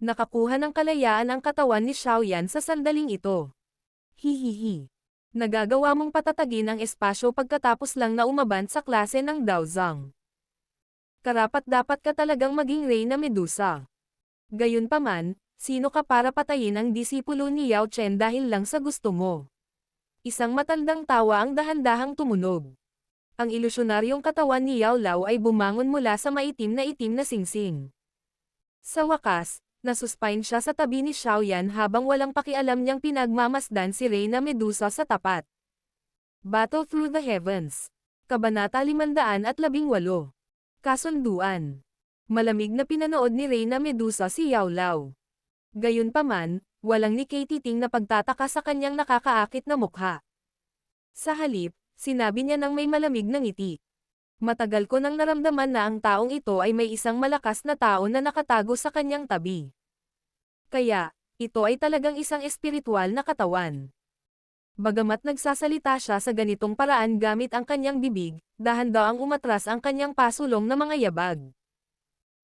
Nakakuha ng kalayaan ang katawan ni Xiaoyan sa sandaling ito. Hihihi. Nagagawa mong patatagin ang espasyo pagkatapos lang na umaban sa klase ng Daozang. Karapat-dapat ka talagang maging Reyna Medusa. Gayunpaman, sino ka para patayin ang disipulo ni Yao Chen dahil lang sa gusto mo? Isang matandang tawa ang dahan-dahang tumunog. Ang ilusyonaryong katawan ni Yao Lao ay bumangon mula sa maitim na singsing. Sa wakas, nasuspine siya sa tabi ni Xiaoyan habang walang pakialam niyang pinagmamasdan si Reyna Medusa sa tapat. Battle Through the Heavens. Kabanata 518. Kasunduan. Malamig na pinanood ni Reyna Medusa si Yao Lao. Gayunpaman, walang ni Katie Ting na pagtataka sa kanyang nakakaakit na mukha. Sa halip, sinabi niya ng may malamig na ngiti. Matagal ko nang naramdaman na ang taong ito ay may isang malakas na tao na nakatago sa kanyang tabi. Kaya, ito ay talagang isang espiritual na katawan. Bagamat nagsasalita siya sa ganitong paraan gamit ang kanyang bibig, dahan-daang umatras ang kanyang pasulong na mga yabag.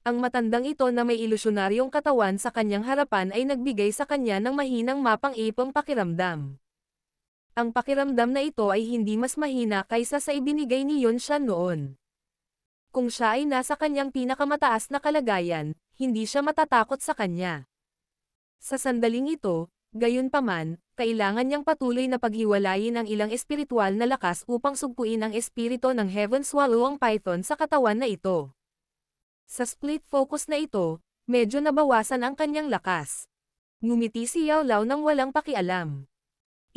Ang matandang ito na may ilusyonaryong katawan sa kanyang harapan ay nagbigay sa kanya ng mahinang mapang-ipong pakiramdam. Ang pakiramdam na ito ay hindi mas mahina kaysa sa ibinigay ni Yun Shan noon. Kung siya ay nasa kanyang pinakamataas na kalagayan, hindi siya matatakot sa kanya. Sa sandaling ito, gayunpaman, kailangan niyang patuloy na paghiwalayin ang ilang espiritual na lakas upang sugpuin ang espiritu ng Heaven Swallowing Python sa katawan na ito. Sa split focus na ito, medyo nabawasan ang kanyang lakas. Ngumiti si Yao Lao nang walang pakialam.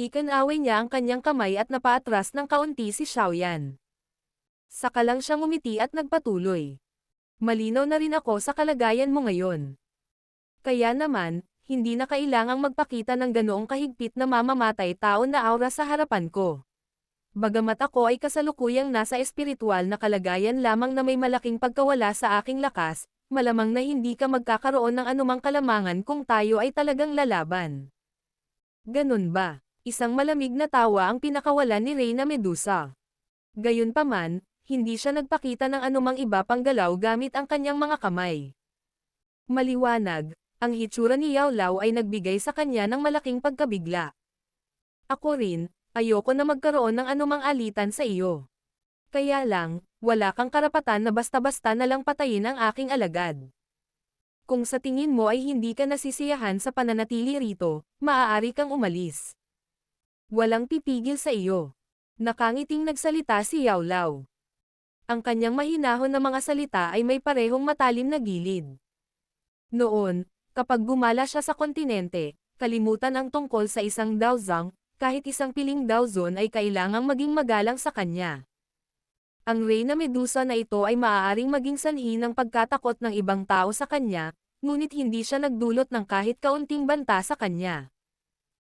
Ikinaway niya ang kanyang kamay at napaatras ng kaunti si Xiaoyan. Saka lang siya ngumiti at nagpatuloy. Malinaw na rin ako sa kalagayan mo ngayon. Kaya naman, hindi na kailangang magpakita ng ganoong kahigpit na mamamatay tao na aura sa harapan ko. Bagamat ako ay kasalukuyang nasa espiritual na kalagayan lamang na may malaking pagkawala sa aking lakas, malamang na hindi ka magkakaroon ng anumang kalamangan kung tayo ay talagang lalaban. Ganun ba? Isang malamig na tawa ang pinakawalan ni Reyna Medusa. Gayunpaman, hindi siya nagpakita ng anumang iba pang galaw gamit ang kanyang mga kamay. Maliwanag, ang hitsura ni Yao Lao ay nagbigay sa kanya ng malaking pagkabigla. Ako rin, ayoko na magkaroon ng anumang alitan sa iyo. Kaya lang, wala kang karapatan na basta-basta na lang patayin ang aking alagad. Kung sa tingin mo ay hindi ka nasisiyahan sa pananatili rito, maaari kang umalis. Walang pipigil sa iyo. Nakangiting nagsalita si Yao Lao. Ang kanyang mahinahon na mga salita ay may parehong matalim na gilid. Noon, kapag gumala siya sa kontinente, kalimutan ang tungkol sa isang daozang, kahit isang piling daozon ay kailangang maging magalang sa kanya. Ang Reyna Medusa na ito ay maaaring maging sanhi ng pagkatakot ng ibang tao sa kanya, ngunit hindi siya nagdulot ng kahit kaunting banta sa kanya.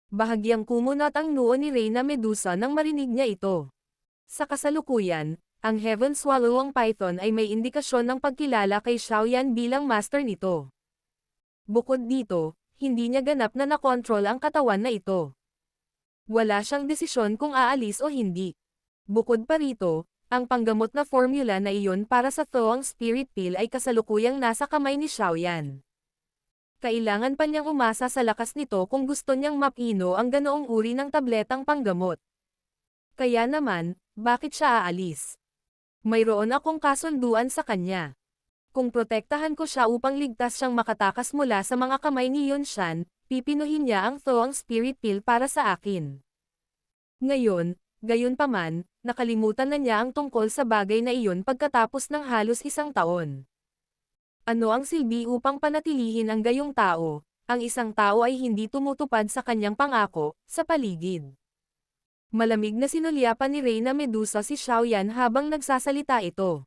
Bahagyang kumunat ang noo ni Reyna Medusa nang marinig niya ito. Sa kasalukuyan, ang Heaven Swallowing Python ay may indikasyon ng pagkilala kay Xiaoyan bilang master nito. Bukod dito, hindi niya ganap na nakontrol ang katawan na ito. Wala siyang desisyon kung aalis o hindi. Bukod pa rito, ang panggamot na formula na iyon para sa Thoang Spirit Pill ay kasalukuyang nasa kamay ni Xiaoyan. Kailangan pa niyang umasa sa lakas nito kung gusto niyang mapino ang ganoong uri ng tabletang panggamot. Kaya naman, bakit siya aalis? Mayroon akong kasunduan sa kanya. Kung protektahan ko siya upang ligtas siyang makatakas mula sa mga kamay ni Yun Shan, pipinuhin niya ang Thoang Spirit Pill para sa akin. Ngayon, gayunpaman, nakalimutan na niya ang tungkol sa bagay na iyon pagkatapos ng halos isang taon. Ano ang silbi upang panatilihin ang gayong tao, ang isang tao ay hindi tumutupad sa kanyang pangako, sa paligid. Malamig na sinulyapan ni Reyna Medusa si Xiaoyan habang nagsasalita ito.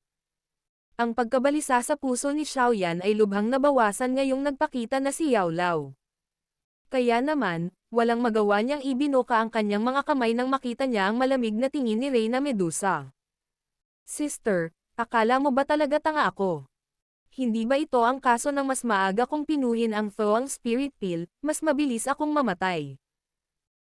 Ang pagkabalisa sa puso ni Xiaoyan ay lubhang nabawasan ngayong nagpakita na si Yao Lao. Kaya naman, walang magawa niyang ibinuka ang kanyang mga kamay nang makita niya ang malamig na tingin ni Reyna Medusa. Sister, akala mo ba talaga tanga ako? Hindi ba ito ang kaso ng mas maaga kong pinuhin ang Thoang Spirit Pill, mas mabilis akong mamatay?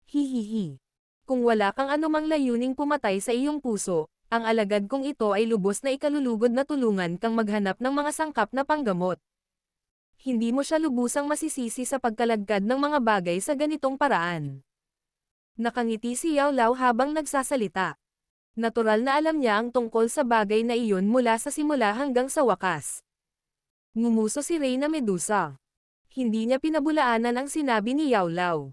Hihihi. Kung wala kang anumang layuning pumatay sa iyong puso, ang alagad kong ito ay lubos na ikalulugod na tulungan kang maghanap ng mga sangkap na panggamot. Hindi mo siya lubusang masisisi sa pagkalagkad ng mga bagay sa ganitong paraan. Nakangiti si Yao Lao habang nagsasalita. Natural na alam niya ang tungkol sa bagay na iyon mula sa simula hanggang sa wakas. Ngumuso si Reyna Medusa. Hindi niya pinabulaanan ang sinabi ni Yao Lao.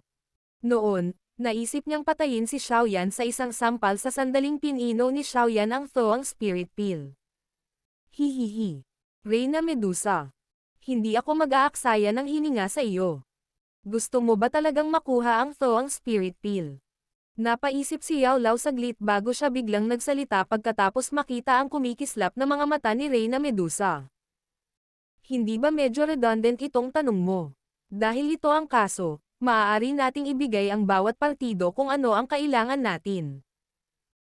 Noon, naisip niyang patayin si Xiaoyan sa isang sampal sa sandaling pinino ni Xiaoyan ang Thoang Spirit Pill. Hihihi. Reyna Medusa. Hindi ako mag-aaksaya ng hininga sa iyo. Gusto mo ba talagang makuha ang Thoang Spirit Pill? Napaisip si Yao Lao saglit bago siya biglang nagsalita pagkatapos makita ang kumikislap na mga mata ni Reyna Medusa. Hindi ba medyo redundant itong tanong mo? Dahil ito ang kaso, maaari nating ibigay ang bawat partido kung ano ang kailangan natin.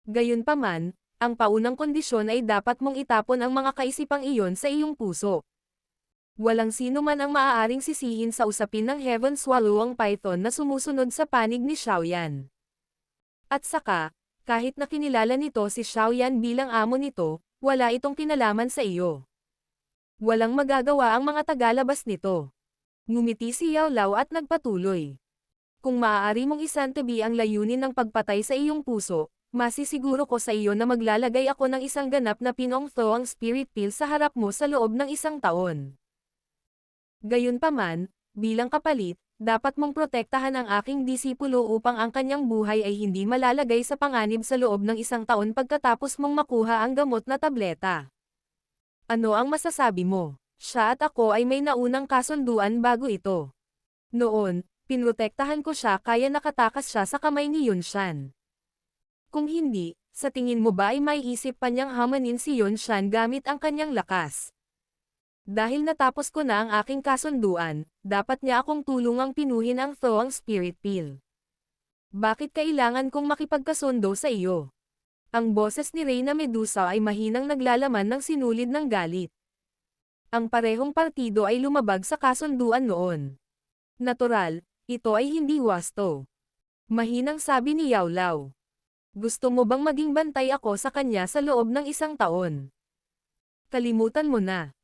Gayunpaman, ang paunang kondisyon ay dapat mong itapon ang mga kaisipang iyon sa iyong puso. Walang sino man ang maaaring sisihin sa usapin ng Heaven Swallow ang Python na sumusunod sa panig ni Xiaoyan. At saka, kahit na kinilala nito si Xiaoyan bilang amo nito, wala itong kinalaman sa iyo. Walang magagawa ang mga tagalabas nito. Ngumiti si Yao Lao at nagpatuloy. Kung maaari mong isantabi ang layunin ng pagpatay sa iyong puso, masisiguro ko sa iyo na maglalagay ako ng isang ganap na Pinong Thoang Spirit Pill sa harap mo sa loob ng 1 taon. Gayunpaman, bilang kapalit, dapat mong protektahan ang aking disipulo upang ang kanyang buhay ay hindi malalagay sa panganib sa loob ng 1 taon pagkatapos mong makuha ang gamot na tableta. Ano ang masasabi mo? Siya at ako ay may naunang kasunduan bago ito. Noon, pinrotektahan ko siya kaya nakatakas siya sa kamay ni Yunshan. Kung hindi, sa tingin mo ba ay may isip pa niyang hamanin si Yunshan gamit ang kanyang lakas? Dahil natapos ko na ang aking kasunduan, dapat niya akong tulungang pinuhin ang Thoang Spirit Pill. Bakit kailangan kong makipagkasundo sa iyo? Ang boses ni Reyna Medusa ay mahinang naglalaman ng sinulid ng galit. Ang parehong partido ay lumabag sa kasunduan noon. Natural, ito ay hindi wasto. Mahinang sabi ni Yao Lao. Gusto mo bang maging bantay ako sa kanya sa loob ng 1 taon? Kalimutan mo na.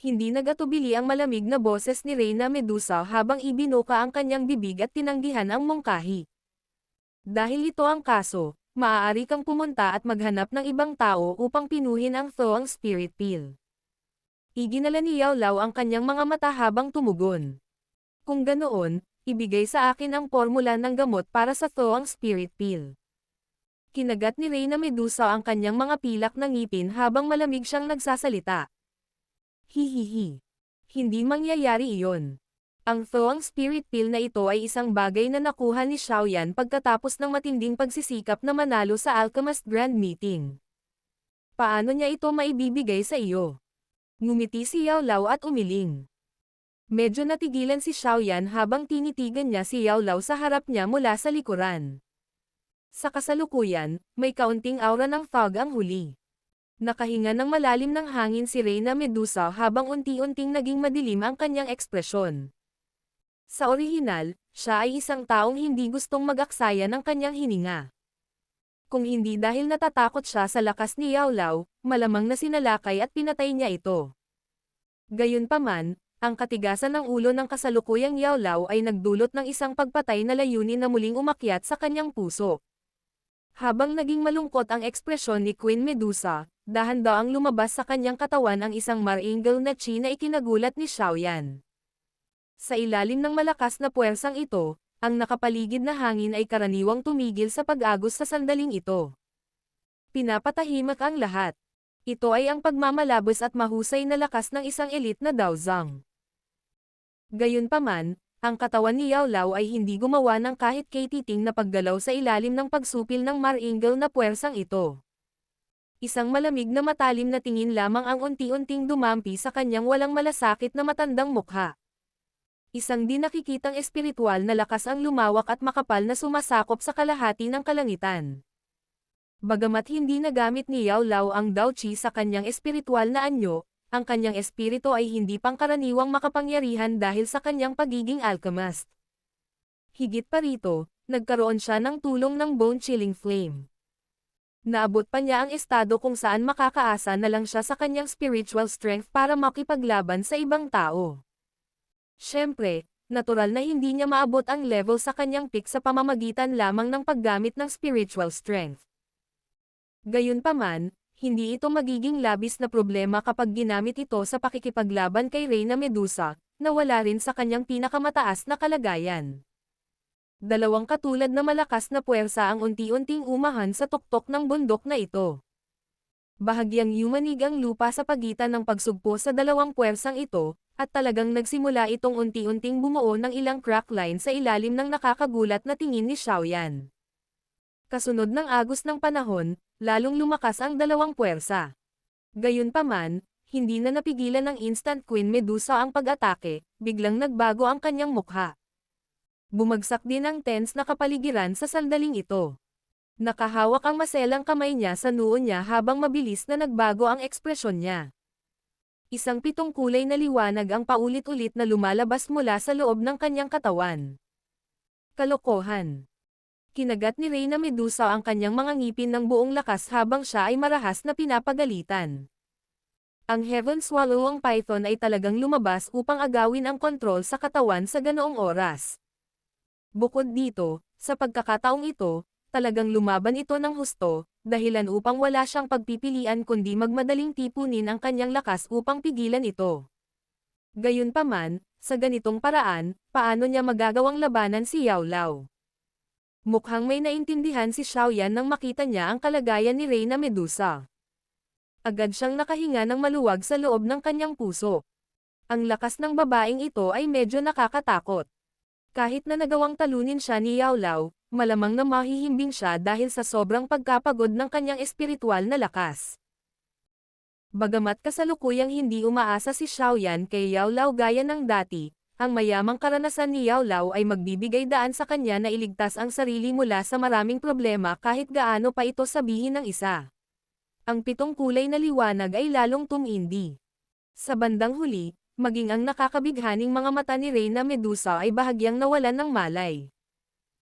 Hindi nagatubili ang malamig na boses ni Reyna Medusa habang ibinuka ang kanyang bibig at tinanggihan ang mungkahi. Dahil ito ang kaso, maaari kang pumunta at maghanap ng ibang tao upang pinuhin ang Thoang Spirit Pill. Iginala ni Yao Lao ang kanyang mga mata habang tumugon. Kung ganoon, ibigay sa akin ang formula ng gamot para sa Thoang Spirit Pill. Kinagat ni Reyna Medusa ang kanyang mga pilak na ngipin habang malamig siyang nagsasalita. Hihihi. Hindi mangyayari iyon. Ang Thoang Spirit Pill na ito ay isang bagay na nakuha ni Xiaoyan pagkatapos ng matinding pagsisikap na manalo sa Alchemist Grand Meeting. Paano niya ito maibibigay sa iyo? Ngumiti si Yao Lao at umiling. Medyo natigilan si Xiaoyan habang tinitigan niya si Yao Lao sa harap niya mula sa likuran. Sa kasalukuyan, may kaunting aura ng fog ang huli. Nakahinga ng malalim ng hangin si Reyna Medusa habang unti-unting naging madilim ang kanyang ekspresyon. Sa orihinal, siya ay isang taong hindi gustong mag-aksaya ng kanyang hininga. Kung hindi dahil natatakot siya sa lakas ni Yao Lao, malamang na sinalakay at pinatay niya ito. Gayunpaman, ang katigasan ng ulo ng kasalukuyang Yao Lao ay nagdulot ng isang pagpatay na layunin na muling umakyat sa kanyang puso. Habang naging malungkot ang ekspresyon ni Queen Medusa, dahan-daang lumabas sa kanyang katawan ang isang marangel na chi na ikinagulat ni Xiaoyan. Sa ilalim ng malakas na puwersang ito, ang nakapaligid na hangin ay karaniwang tumigil sa pag-agos sa sandaling ito. Pinapatahimik ang lahat. Ito ay ang pagmamalabos at mahusay na lakas ng isang elite na Daozang. Gayunpaman, ang katawan ni Yao Lao ay hindi gumawa ng kahit katiting na paggalaw sa ilalim ng pagsupil ng marangel na puwersang ito. Isang malamig na matalim na tingin lamang ang unti-unting dumampi sa kanyang walang malasakit na matandang mukha. Isang di nakikitang espiritual na lakas ang lumawak at makapal na sumasakop sa kalahati ng kalangitan. Bagamat hindi nagamit ni Yao Lao ang Dao Qi sa kanyang espiritual na anyo, ang kanyang espiritu ay hindi pangkaraniwang makapangyarihan dahil sa kanyang pagiging alchemist. Higit pa rito, nagkaroon siya ng tulong ng bone-chilling flame. Naabot pa niya ang estado kung saan makakaasa na lang siya sa kanyang spiritual strength para makipaglaban sa ibang tao. Siyempre, natural na hindi niya maabot ang level sa kanyang peak sa pamamagitan lamang ng paggamit ng spiritual strength. Gayunpaman, hindi ito magiging labis na problema kapag ginamit ito sa pakikipaglaban kay Reyna Medusa, na wala rin sa kanyang pinakamataas na kalagayan. Dalawang katulad na malakas na puwersa ang unti-unting umahan sa tuktok ng bundok na ito. Bahagyang yumanig ang lupa sa pagitan ng pagsugpo sa dalawang puwersang ito, at talagang nagsimula itong unti-unting bumuo ng ilang crack line sa ilalim ng nakakagulat na tingin ni Xiaoyan. Kasunod ng agos ng panahon, lalong lumakas ang dalawang puwersa. Gayunpaman, hindi na napigilan ng Instant Queen Medusa ang pag-atake, biglang nagbago ang kanyang mukha. Bumagsak din ang tense na kapaligiran sa sandaling ito. Nakahawak ang maselang kamay niya sa noo niya habang mabilis na nagbago ang ekspresyon niya. Isang pitong kulay na liwanag ang paulit-ulit na lumalabas mula sa loob ng kanyang katawan. Kalokohan. Kinagat ni Reyna Medusa ang kanyang mga ngipin ng buong lakas habang siya ay marahas na pinapagalitan. Ang Heaven Swallow ang Python ay talagang lumabas upang agawin ang kontrol sa katawan sa ganoong oras. Bukod dito, sa pagkakataong ito, talagang lumaban ito ng husto, dahilan upang wala siyang pagpipilian kundi magmadaling tipunin ang kanyang lakas upang pigilan ito. Gayunpaman, sa ganitong paraan, paano niya magagawang labanan si Yao Lao? Mukhang may naintindihan si Xiaoyan nang makita niya ang kalagayan ni Reyna Medusa. Agad siyang nakahinga ng maluwag sa loob ng kanyang puso. Ang lakas ng babaeng ito ay medyo nakakatakot. Kahit na nagawang talunin siya ni Yao Lao, malamang na mahihimbing siya dahil sa sobrang pagkapagod ng kanyang espiritual na lakas. Bagamat kasalukuyang hindi umaasa si Xiaoyan kay Yao Lao gaya ng dati, ang mayamang karanasan ni Yao Lao ay magbibigay daan sa kanya na iligtas ang sarili mula sa maraming problema kahit gaano pa ito sabihin ng isa. Ang pitong kulay na liwanag ay lalong tumindi. Sa bandang huli, maging ang nakakabighaning mga mata ni Reyna Medusa ay bahagyang nawalan ng malay.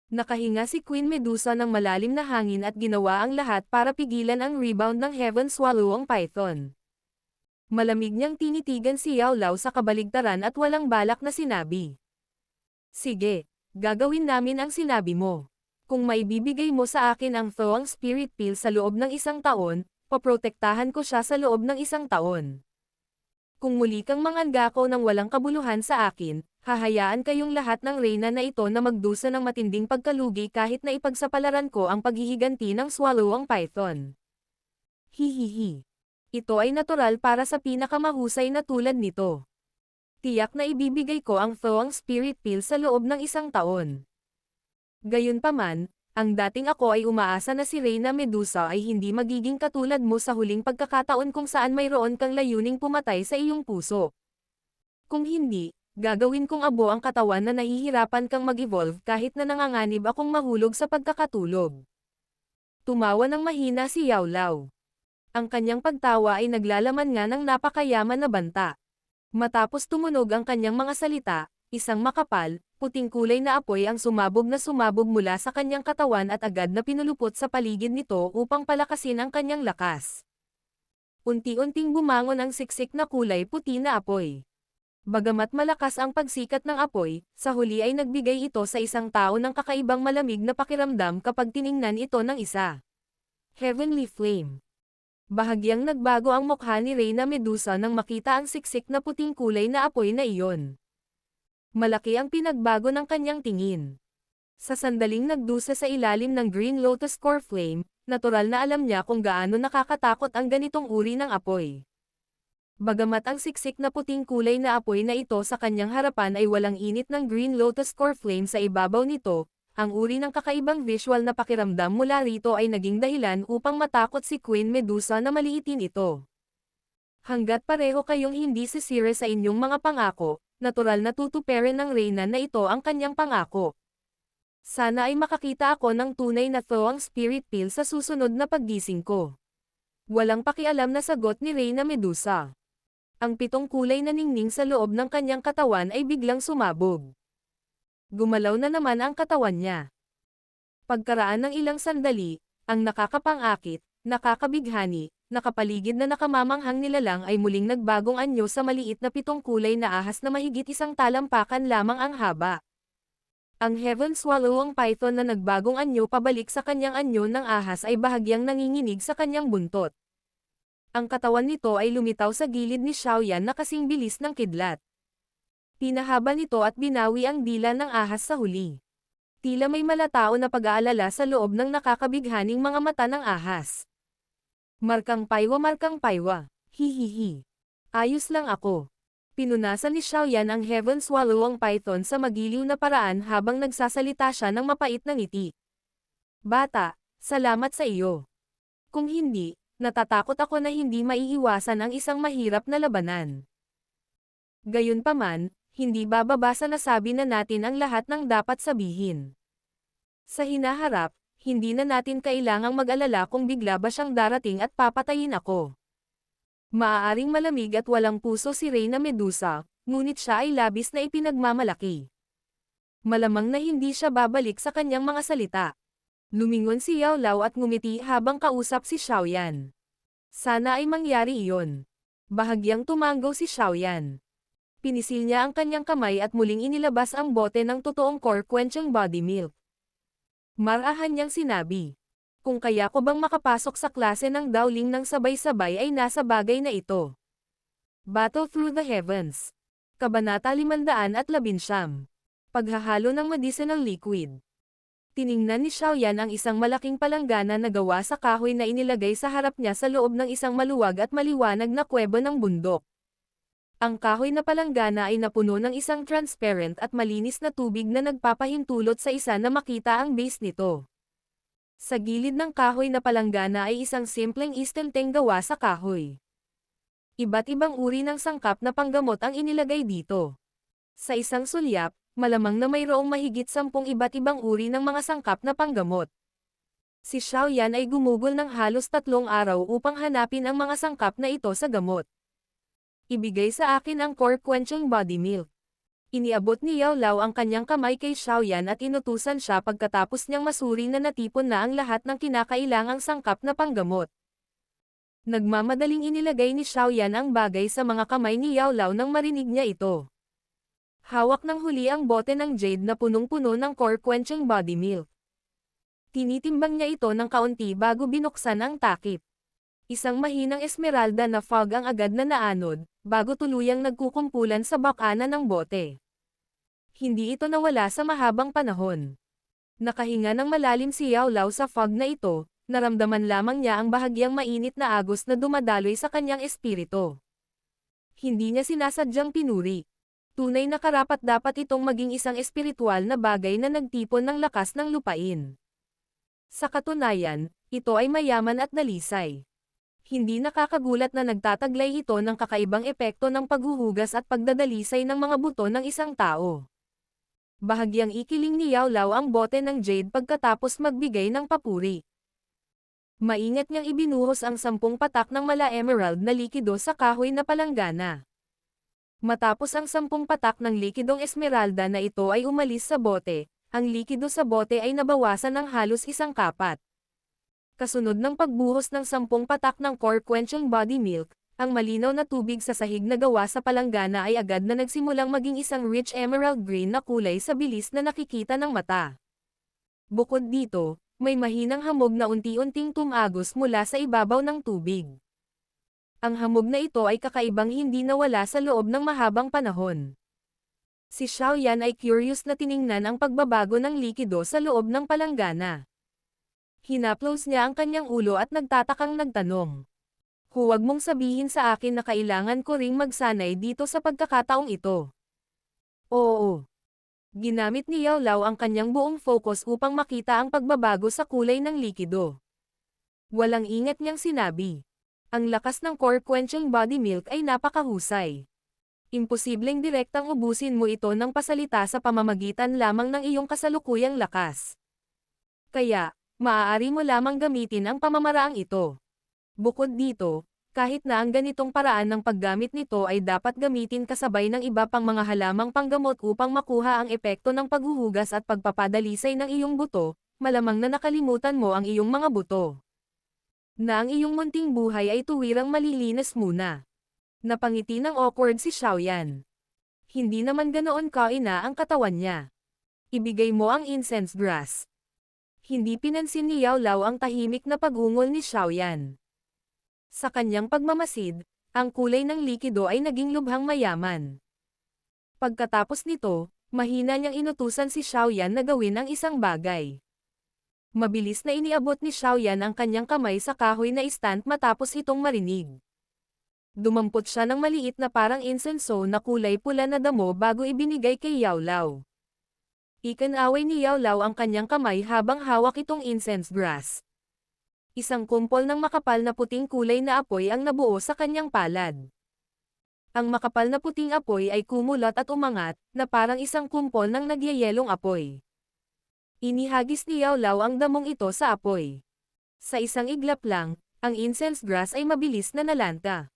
Nakahinga si Queen Medusa ng malalim na hangin at ginawa ang lahat para pigilan ang rebound ng Heaven Swallow ang Python. Malamig niyang tinitigan si Yao Lao sa kabaligtaran at walang balak na sinabi. Sige, gagawin namin ang sinabi mo. Kung maibibigay mo sa akin ang Thoang Spirit Pill sa loob ng 1 taon, poprotektahan ko siya sa loob ng 1 taon. Kung muli kang mangangako ng walang kabuluhan sa akin, hahayaan kayong lahat ng reyna na ito na magdusa ng matinding pagkalugi kahit na ipagsapalaran ko ang paghihiganti ng Swallow ang Python. Hihihi. Ito ay natural para sa pinakamahusay na tulad nito. Tiyak na ibibigay ko ang Thoang Spirit Pill sa loob ng 1 taon. Gayunpaman, ang dating ako ay umaasa na si Reyna Medusa ay hindi magiging katulad mo sa huling pagkakataon kung saan mayroon kang layuning pumatay sa iyong puso. Kung hindi, gagawin kong abo ang katawan na nahihirapan kang mag-evolve kahit na nanganganib akong mahulog sa pagkakatulog. Tumawa ng mahina si Yao Lao. Ang kanyang pagtawa ay naglalaman nga ng napakayaman na banta. Matapos tumunog ang kanyang mga salita, isang makapal, puting kulay na apoy ang sumabog mula sa kanyang katawan at agad na pinulupot sa paligid nito upang palakasin ang kanyang lakas. Unti-unting bumangon ang siksik na kulay puti na apoy. Bagamat malakas ang pagsikat ng apoy, sa huli ay nagbigay ito sa isang tao ng kakaibang malamig na pakiramdam kapag tiningnan ito ng isa. Heavenly Flame. Bahagyang nagbago ang mukha ni Reyna Medusa nang makita ang siksik na puting kulay na apoy na iyon. Malaki ang pinagbago ng kanyang tingin. Sa sandaling nagdusa sa ilalim ng Green Lotus Core Flame, natural na alam niya kung gaano nakakatakot ang ganitong uri ng apoy. Bagamat ang siksik na puting kulay na apoy na ito sa kanyang harapan ay walang init ng Green Lotus Core Flame sa ibabaw nito, ang uri ng kakaibang visual na pakiramdam mula rito ay naging dahilan upang matakot si Queen Medusa na maliitin ito. Hanggat pareho kayong hindi sisire sa inyong mga pangako, natural na tutuperin ng reyna na ito ang kanyang pangako. Sana ay makakita ako ng tunay na Thoang Spirit Pill sa susunod na paggising ko. Walang pakialam na sagot ni Reyna Medusa. Ang pitong kulay na ningning sa loob ng kanyang katawan ay biglang sumabog. Gumalaw na naman ang katawan niya. Pagkaraan ng ilang sandali, ang nakakapangakit, nakakabighani, nakapaligid na nakamamanghang nilalang ay muling nagbagong anyo sa maliit na pitong kulay na ahas na mahigit 1 talampakan lamang ang haba. Ang Heaven Swallow ang Python na nagbagong anyo pabalik sa kanyang anyo ng ahas ay bahagyang nanginginig sa kanyang buntot. Ang katawan nito ay lumitaw sa gilid ni Xiaoyan na kasing bilis ng kidlat. Pinahaba nito at binawi ang dila ng ahas sa huli. Tila may malatao na pag-aalala sa loob ng nakakabighaning mga mata ng ahas. Markang paywa, hihihi. Ayos lang ako. Pinunasan ni Xiaoyan ang Heaven Swallow ang Python sa magiliw na paraan habang nagsasalita siya ng mapait na ngiti. Bata, salamat sa iyo. Kung hindi, natatakot ako na hindi maiiwasan ang isang mahirap na labanan. Gayunpaman, hindi bababa sa nasabi na natin ang lahat ng dapat sabihin. Sa hinaharap, hindi na natin kailangang mag-alala kung bigla ba siyang darating at papatayin ako. Maaaring malamig at walang puso si Reyna Medusa, ngunit siya ay labis na ipinagmamalaki. Malamang na hindi siya babalik sa kanyang mga salita. Lumingon si Yao Lao at ngumiti habang kausap si Xiaoyan. Sana ay mangyari iyon. Bahagyang tumanggaw si Xiaoyan. Pinisil niya ang kanyang kamay at muling inilabas ang bote ng totoong core-quenching body milk. Marahan niyang sinabi. Kung kaya ko bang makapasok sa klase ng Daoling ng sabay-sabay ay nasa bagay na ito. Battle Through the Heavens. Kabanata 519. Paghahalo ng medicinal liquid. Tiningnan ni Xiaoyan ang isang malaking palanggana na gawa sa kahoy na inilagay sa harap niya sa loob ng isang maluwag at maliwanag na kuweba ng bundok. Ang kahoy na palanggana ay napuno ng isang transparent at malinis na tubig na nagpapahintulot sa isa na makita ang base nito. Sa gilid ng kahoy na palanggana ay isang simpleng istenteng gawa sa kahoy. Iba't ibang uri ng sangkap na panggamot ang inilagay dito. Sa isang sulyap, malamang na mayroong mahigit 10 iba't ibang uri ng mga sangkap na panggamot. Si Xiaoyan ay gumugol ng halos 3 araw upang hanapin ang mga sangkap na ito sa gamot. Ibigay sa akin ang core-quenching body milk. Iniabot ni Yao Lao ang kanyang kamay kay Xiaoyan at inutusan siya pagkatapos niyang masuri na natipon na ang lahat ng kinakailangang sangkap na panggamot. Nagmamadaling inilagay ni Xiaoyan ang bagay sa mga kamay ni Yao Lao nang marinig niya ito. Hawak ng huli ang bote ng jade na punong-puno ng core-quenching body milk. Tinitimbang niya ito ng kaunti bago binuksan ang takip. Isang mahinang esmeralda na fog ang agad na naanod, bago tuluyang nagkukumpulan sa bakana ng bote. Hindi ito nawala sa mahabang panahon. Nakahinga ng malalim si Yao Lao sa fog na ito, naramdaman lamang niya ang bahagyang mainit na agos na dumadaloy sa kanyang espiritu. Hindi niya sinasadyang pinuri. Tunay na karapat-dapat itong maging isang espiritual na bagay na nagtipon ng lakas ng lupain. Sa katunayan, ito ay mayaman at dalisay. Hindi nakakagulat na nagtataglay ito ng kakaibang epekto ng paghuhugas at pagdadalisay ng mga buto ng isang tao. Bahagyang ikiling ni Yao Lao ang bote ng jade pagkatapos magbigay ng papuri. Maingat niyang ibinuhos ang 10 patak ng mala emerald na likido sa kahoy na palanggana. Matapos ang 10 patak ng likidong esmeralda na ito ay umalis sa bote, ang likido sa bote ay nabawasan ng halos 1 kapat. Kasunod ng pagbuhos ng 10 patak ng core-quenching body milk, ang malinaw na tubig sa sahig na gawa sa palanggana ay agad na nagsimulang maging isang rich emerald green na kulay sa bilis na nakikita ng mata. Bukod dito, may mahinang hamog na unti-unting tumagos mula sa ibabaw ng tubig. Ang hamog na ito ay kakaibang hindi nawala sa loob ng mahabang panahon. Si Xiaoyan ay curious na tiningnan ang pagbabago ng likido sa loob ng palanggana. Hinaplos niya ang kanyang ulo at nagtatakang nagtanong. Huwag mong sabihin sa akin na kailangan ko ring magsanay dito sa pagkakataong ito. Oo. Ginamit ni Yao Lao ang kanyang buong focus upang makita ang pagbabago sa kulay ng likido. Walang ingat niyang sinabi. Ang lakas ng core-quenching body milk ay napakahusay. Imposibleng direktang ubusin mo ito ng pasalita sa pamamagitan lamang ng iyong kasalukuyang lakas. Kaya, maaari mo lamang gamitin ang pamamaraang ito. Bukod dito, kahit na ang ganitong paraan ng paggamit nito ay dapat gamitin kasabay ng iba pang mga halamang panggamot upang makuha ang epekto ng paghuhugas at pagpapadalisay ng iyong buto, malamang na nakalimutan mo ang iyong mga buto. Na ang iyong munting buhay ay tuwirang malilinis muna. Napangiti ng awkward si Xiaoyan. Hindi naman ganoon kaina ang katawan niya. Ibigay mo ang incense grass. Hindi pinansin ni Yao Lao ang tahimik na pag-ungol ni Xiaoyan. Sa kanyang pagmamasid, ang kulay ng likido ay naging lubhang mayaman. Pagkatapos nito, mahina niyang inutusan si Xiaoyan na gawin ang isang bagay. Mabilis na iniabot ni Xiaoyan ang kanyang kamay sa kahoy na stand matapos itong marinig. Dumampot siya ng maliit na parang insenso na kulay pula na damo bago ibinigay kay Yao Lao. Ikinaway ni Yao Lao ang kanyang kamay habang hawak itong incense grass. Isang kumpol ng makapal na puting kulay na apoy ang nabuo sa kanyang palad. Ang makapal na puting apoy ay kumulot at umangat, na parang isang kumpol ng nagyayelong apoy. Inihagis ni Yao Lao ang damong ito sa apoy. Sa isang iglap lang, ang incense grass ay mabilis na nalanta.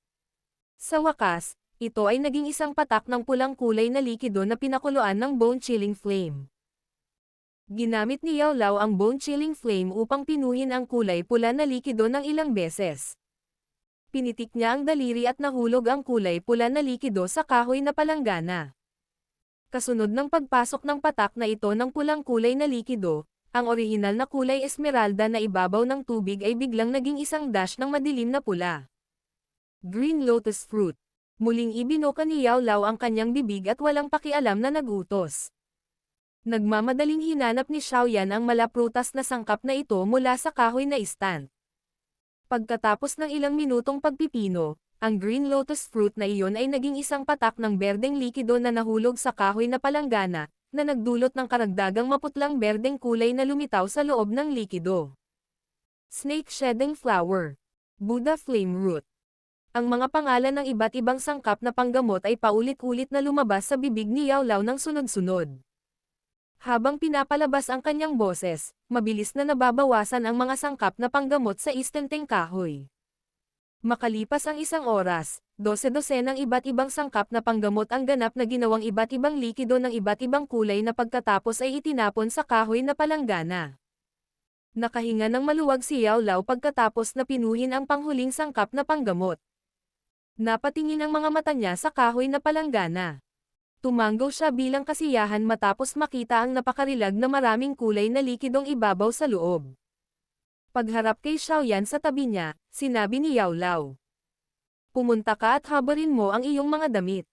Sa wakas, ito ay naging isang patak ng pulang kulay na likido na pinakuluan ng bone-chilling flame. Ginamit ni Yao Lao ang bone-chilling flame upang pinuhin ang kulay pula na likido ng ilang beses. Pinitik niya ang daliri at nahulog ang kulay pula na likido sa kahoy na palanggana. Kasunod ng pagpasok ng patak na ito ng pulang kulay na likido, ang orihinal na kulay esmeralda na ibabaw ng tubig ay biglang naging isang dash ng madilim na pula. Green Lotus Fruit. Muling ibinoka ni Yao Lao ang kanyang bibig at walang pakialam na nagutos. Nagmamadaling hinanap ni Xiaoyan ang malaprutas na sangkap na ito mula sa kahoy na stand. Pagkatapos ng ilang minutong pagpipino, ang Green Lotus Fruit na iyon ay naging isang patak ng berdeng likido na nahulog sa kahoy na palanggana, na nagdulot ng karagdagang maputlang berdeng kulay na lumitaw sa loob ng likido. Snake Shedding Flower. Buddha Flame Root. Ang mga pangalan ng iba't ibang sangkap na panggamot ay paulit-ulit na lumabas sa bibig ni Yao Lao ng sunod-sunod. Habang pinapalabas ang kanyang boses, mabilis na nababawasan ang mga sangkap na panggamot sa istenteng kahoy. Makalipas ang isang oras, 12 ng iba't ibang sangkap na panggamot ang ganap na ginawang iba't ibang likido ng iba't ibang kulay na pagkatapos ay itinapon sa kahoy na palanggana. Nakahinga ng maluwag si Yao Lao pagkatapos na pinuhin ang panghuling sangkap na panggamot. Napatingin ang mga mata niya sa kahoy na palanggana. Tumanggo siya bilang kasiyahan matapos makita ang napakarilag na maraming kulay na likidong ibabaw sa loob. Pagharap kay Xiaoyan sa tabi niya, sinabi ni Yao Lao. Pumunta ka at habarin mo ang iyong mga damit.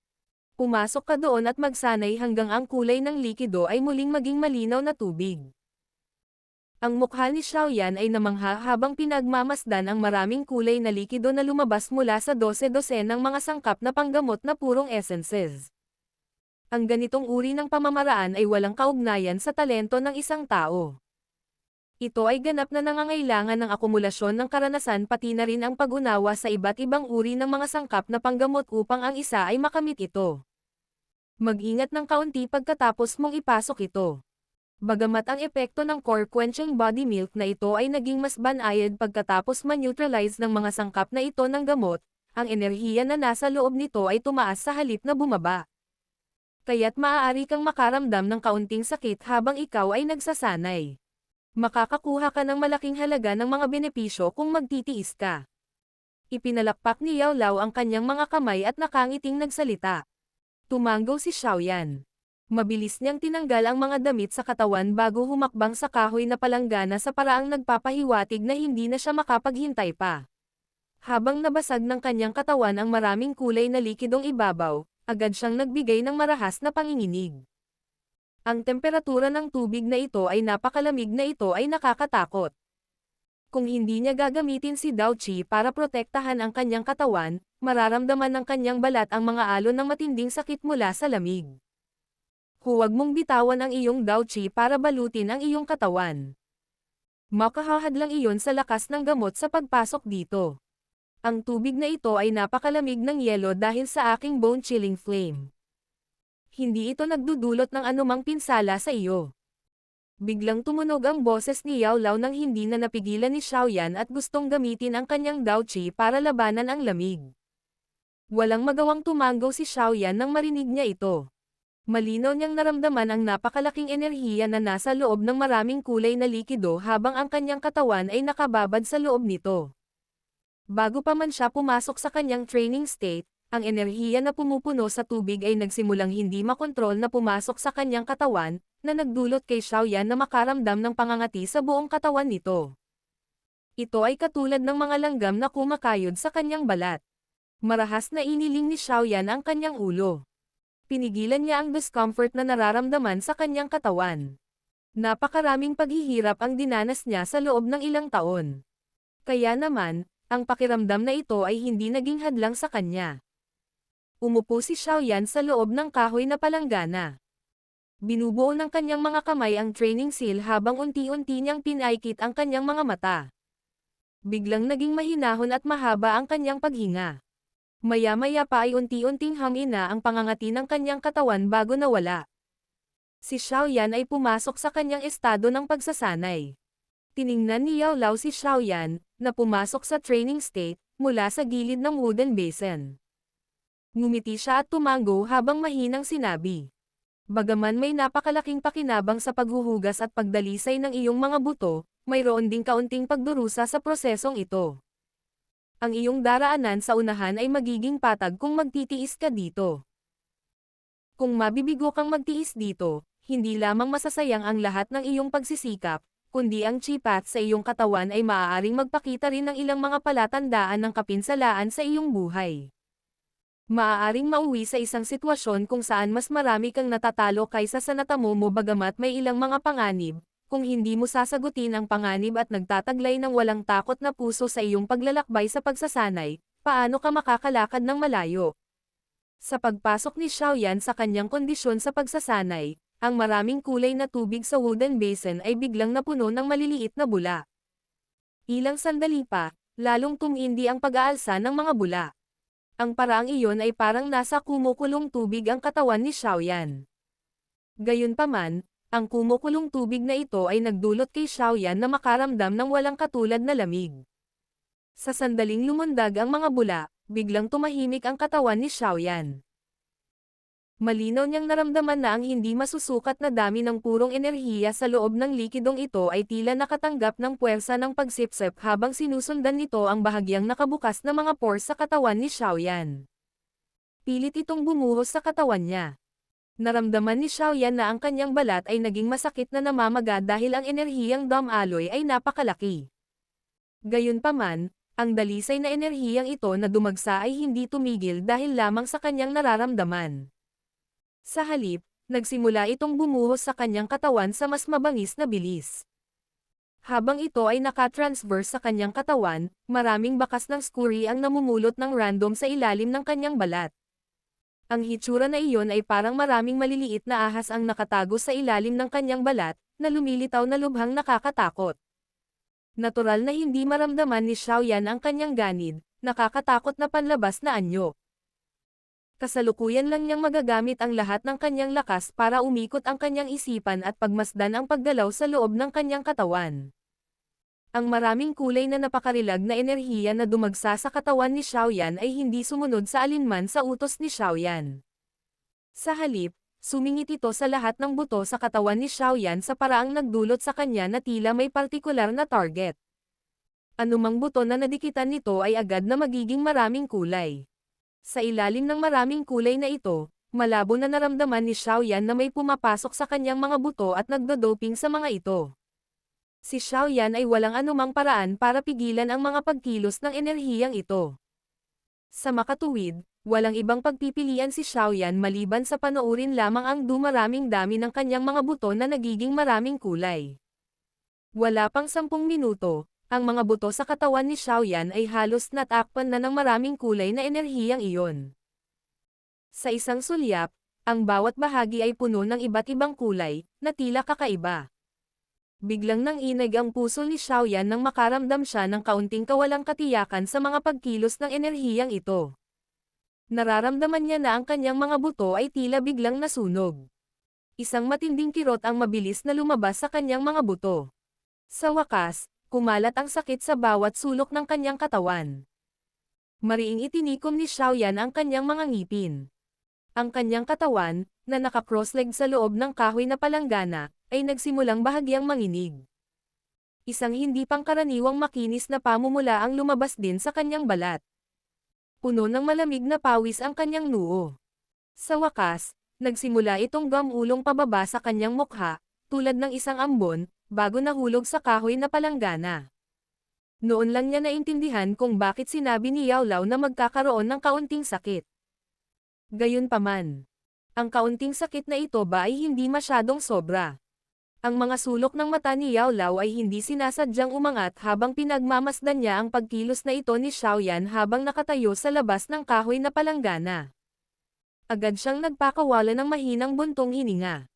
Pumasok ka doon at magsanay hanggang ang kulay ng likido ay muling maging malinaw na tubig. Ang mukha ni Xiaoyan ay namangha habang pinagmamasdan ang maraming kulay na likido na lumabas mula sa 12 ng mga sangkap na panggamot na purong essences. Ang ganitong uri ng pamamaraan ay walang kaugnayan sa talento ng isang tao. Ito ay ganap na nangangailangan ng akumulasyon ng karanasan pati na rin ang pag-unawa sa iba't ibang uri ng mga sangkap na panggamot upang ang isa ay makamit ito. Mag-ingat ng kaunti pagkatapos mong ipasok ito. Bagamat ang epekto ng core quenching body milk na ito ay naging mas banayad pagkatapos ma-neutralize ng mga sangkap na ito ng gamot, ang enerhiya na nasa loob nito ay tumaas sa halip na bumaba. Kaya't maaari kang makaramdam ng kaunting sakit habang ikaw ay nagsasanay. Makakakuha ka ng malaking halaga ng mga benepisyo kung magtitiis ka. Ipinalakpak ni Yao Lao ang kanyang mga kamay at nakangiting nagsalita. Tumanggo si Xiaoyan. Mabilis niyang tinanggal ang mga damit sa katawan bago humakbang sa kahoy na palanggana sa paraang nagpapahiwatig na hindi na siya makapaghintay pa. Habang nabasag ng kanyang katawan ang maraming kulay na likidong ibabaw, agad siyang nagbigay ng marahas na panginginig. Ang temperatura ng tubig na ito ay napakalamig na ito ay nakakatakot. Kung hindi niya gagamitin si Dao Qi para protektahan ang kanyang katawan, mararamdaman ng kanyang balat ang mga alon ng matinding sakit mula sa lamig. Huwag mong bitawan ang iyong Dao Qi para balutin ang iyong katawan. Makahahad lang iyon sa lakas ng gamot sa pagpasok dito. Ang tubig na ito ay napakalamig ng yelo dahil sa aking bone-chilling flame. Hindi ito nagdudulot ng anumang pinsala sa iyo. Biglang tumunog ang boses ni Yao Lao nang hindi na napigilan ni Xiaoyan at gustong gamitin ang kanyang Dao Qi para labanan ang lamig. Walang magawang tumanggo si Xiaoyan nang marinig niya ito. Malinaw niyang naramdaman ang napakalaking enerhiya na nasa loob ng maraming kulay na likido habang ang kanyang katawan ay nakababad sa loob nito. Bago pa man siya pumasok sa kanyang training state, ang enerhiya na pumupuno sa tubig ay nagsimulang hindi makontrol na pumasok sa kanyang katawan, na nagdulot kay Xiaoyan na makaramdam ng pangangati sa buong katawan nito. Ito ay katulad ng mga langgam na kumakayod sa kanyang balat. Marahas na iniling ni Xiaoyan ang kanyang ulo. Pinigilan niya ang discomfort na nararamdaman sa kanyang katawan. Napakaraming paghihirap ang dinanas niya sa loob ng ilang taon. Kaya naman, ang pakiramdam na ito ay hindi naging hadlang sa kanya. Umupo si Xiaoyan sa loob ng kahoy na palanggana. Binubuo ng kanyang mga kamay ang training seal habang unti-unti niyang pinaikit ang kanyang mga mata. Biglang naging mahinahon at mahaba ang kanyang paghinga. Maya-maya pa ay unti-unting hangina ang pangangati ng kanyang katawan bago nawala. Si Xiaoyan ay pumasok sa kanyang estado ng pagsasanay. Tiningnan ni Yao Lao si Xiaoyan, na pumasok sa training state, mula sa gilid ng wooden basin. Ngumiti siya at tumango habang mahinang sinabi. Bagaman may napakalaking pakinabang sa paghuhugas at pagdalisay ng iyong mga buto, mayroon ding kaunting pagdurusa sa prosesong ito. Ang iyong daraanan sa unahan ay magiging patag kung magtitiis ka dito. Kung mabibigo kang magtiis dito, hindi lamang masasayang ang lahat ng iyong pagsisikap, kundi ang chi path sa iyong katawan ay maaaring magpakita rin ng ilang mga palatandaan ng kapinsalaan sa iyong buhay. Maaaring mauwi sa isang sitwasyon kung saan mas marami kang natatalo kaysa sa natamo mo bagamat may ilang mga panganib. Kung hindi mo sasagutin ang panganib at nagtataglay ng walang takot na puso sa iyong paglalakbay sa pagsasanay, paano ka makakalakad ng malayo? Sa pagpasok ni Xiaoyan sa kanyang kondisyon sa pagsasanay, ang maraming kulay na tubig sa wooden basin ay biglang napuno ng maliliit na bula. Ilang sandali pa, lalong tumindi ang pag-aalsa ng mga bula. Ang paraang iyon ay parang nasa kumukulong tubig ang katawan ni Xiaoyan. Gayunpaman, ang kumukulong tubig na ito ay nagdulot kay Xiaoyan na makaramdam ng walang katulad na lamig. Sa sandaling lumundag ang mga bula, biglang tumahimik ang katawan ni Xiaoyan. Malinaw niyang naramdaman na ang hindi masusukat na dami ng purong enerhiya sa loob ng likidong ito ay tila nakatanggap ng puwersa ng pagsipsip habang sinusundan nito ang bahagyang nakabukas na mga pores sa katawan ni Xiaoyan. Pilit itong bumuhos sa katawan niya. Naramdaman ni Xiaoyan na ang kanyang balat ay naging masakit na namamaga dahil ang enerhiyang Dom Alloy ay napakalaki. Gayunpaman, ang dalisay na enerhiyang ito na dumagsa ay hindi tumigil dahil lamang sa kanyang nararamdaman. Sa halip, nagsimula itong bumuhos sa kanyang katawan sa mas mabangis na bilis. Habang ito ay nakatransverse sa kanyang katawan, maraming bakas ng scurry ang namumulot ng random sa ilalim ng kanyang balat. Ang hitsura na iyon ay parang maraming maliliit na ahas ang nakatago sa ilalim ng kanyang balat, na lumilitaw na lubhang nakakatakot. Natural na hindi maramdaman ni Xiaoyan ang kanyang ganid, nakakatakot na panlabas na anyo. Kasalukuyan lang niyang magagamit ang lahat ng kanyang lakas para umikot ang kanyang isipan at pagmasdan ang paggalaw sa loob ng kanyang katawan. Ang maraming kulay na napakarilag na enerhiya na dumagsa sa katawan ni Xiaoyan ay hindi sumunod sa alinman sa utos ni Xiaoyan. Sa halip, sumingit ito sa lahat ng buto sa katawan ni Xiaoyan sa paraang nagdulot sa kanya na tila may partikular na target. Anumang buto na nadikitan nito ay agad na magiging maraming kulay. Sa ilalim ng maraming kulay na ito, malabo na naramdaman ni Xiaoyan na may pumapasok sa kanyang mga buto at nagdodoping sa mga ito. Si Xiaoyan ay walang anumang paraan para pigilan ang mga pagkilos ng enerhiyang ito. Sa makatuwid, walang ibang pagpipilian si Xiaoyan maliban sa panoorin lamang ang dumaraming dami ng kanyang mga buto na nagiging maraming kulay. Wala pang 10 minuto, ang mga buto sa katawan ni Xiaoyan ay halos natakpan na ng maraming kulay na enerhiyang iyon. Sa isang sulyap, ang bawat bahagi ay puno ng iba't ibang kulay, na tila kakaiba. Biglang nanginig ang puso ni Xiaoyan nang makaramdam siya ng kaunting kawalang katiyakan sa mga pagkilos ng enerhiyang ito. Nararamdaman niya na ang kanyang mga buto ay tila biglang nasunog. Isang matinding kirot ang mabilis na lumabas sa kanyang mga buto. Sa wakas, kumalat ang sakit sa bawat sulok ng kanyang katawan. Mariing itinikom ni Xiaoyan ang kanyang mga ngipin. Ang kanyang katawan, na naka-cross-leg sa loob ng kahoy na palanggana, ay nagsimulang bahagyang manginig. Isang hindi pangkaraniwang makinis na pamumula ang lumabas din sa kanyang balat. Puno ng malamig na pawis ang kanyang noo. Sa wakas, nagsimula itong gamulong pababa sa kanyang mukha, tulad ng isang ambon, bago nahulog sa kahoy na palanggana. Noon lang niya naintindihan kung bakit sinabi ni Yao Lao na magkakaroon ng kaunting sakit. Gayunpaman, ang kaunting sakit na ito ba ay hindi masyadong sobra? Ang mga sulok ng mata ni Yao Lao ay hindi sinasadyang umangat habang pinagmamasdan niya ang pagkilos na ito ni Xiaoyan habang nakatayo sa labas ng kahoy na palanggana. Agad siyang nagpakawala ng mahinang buntong hininga.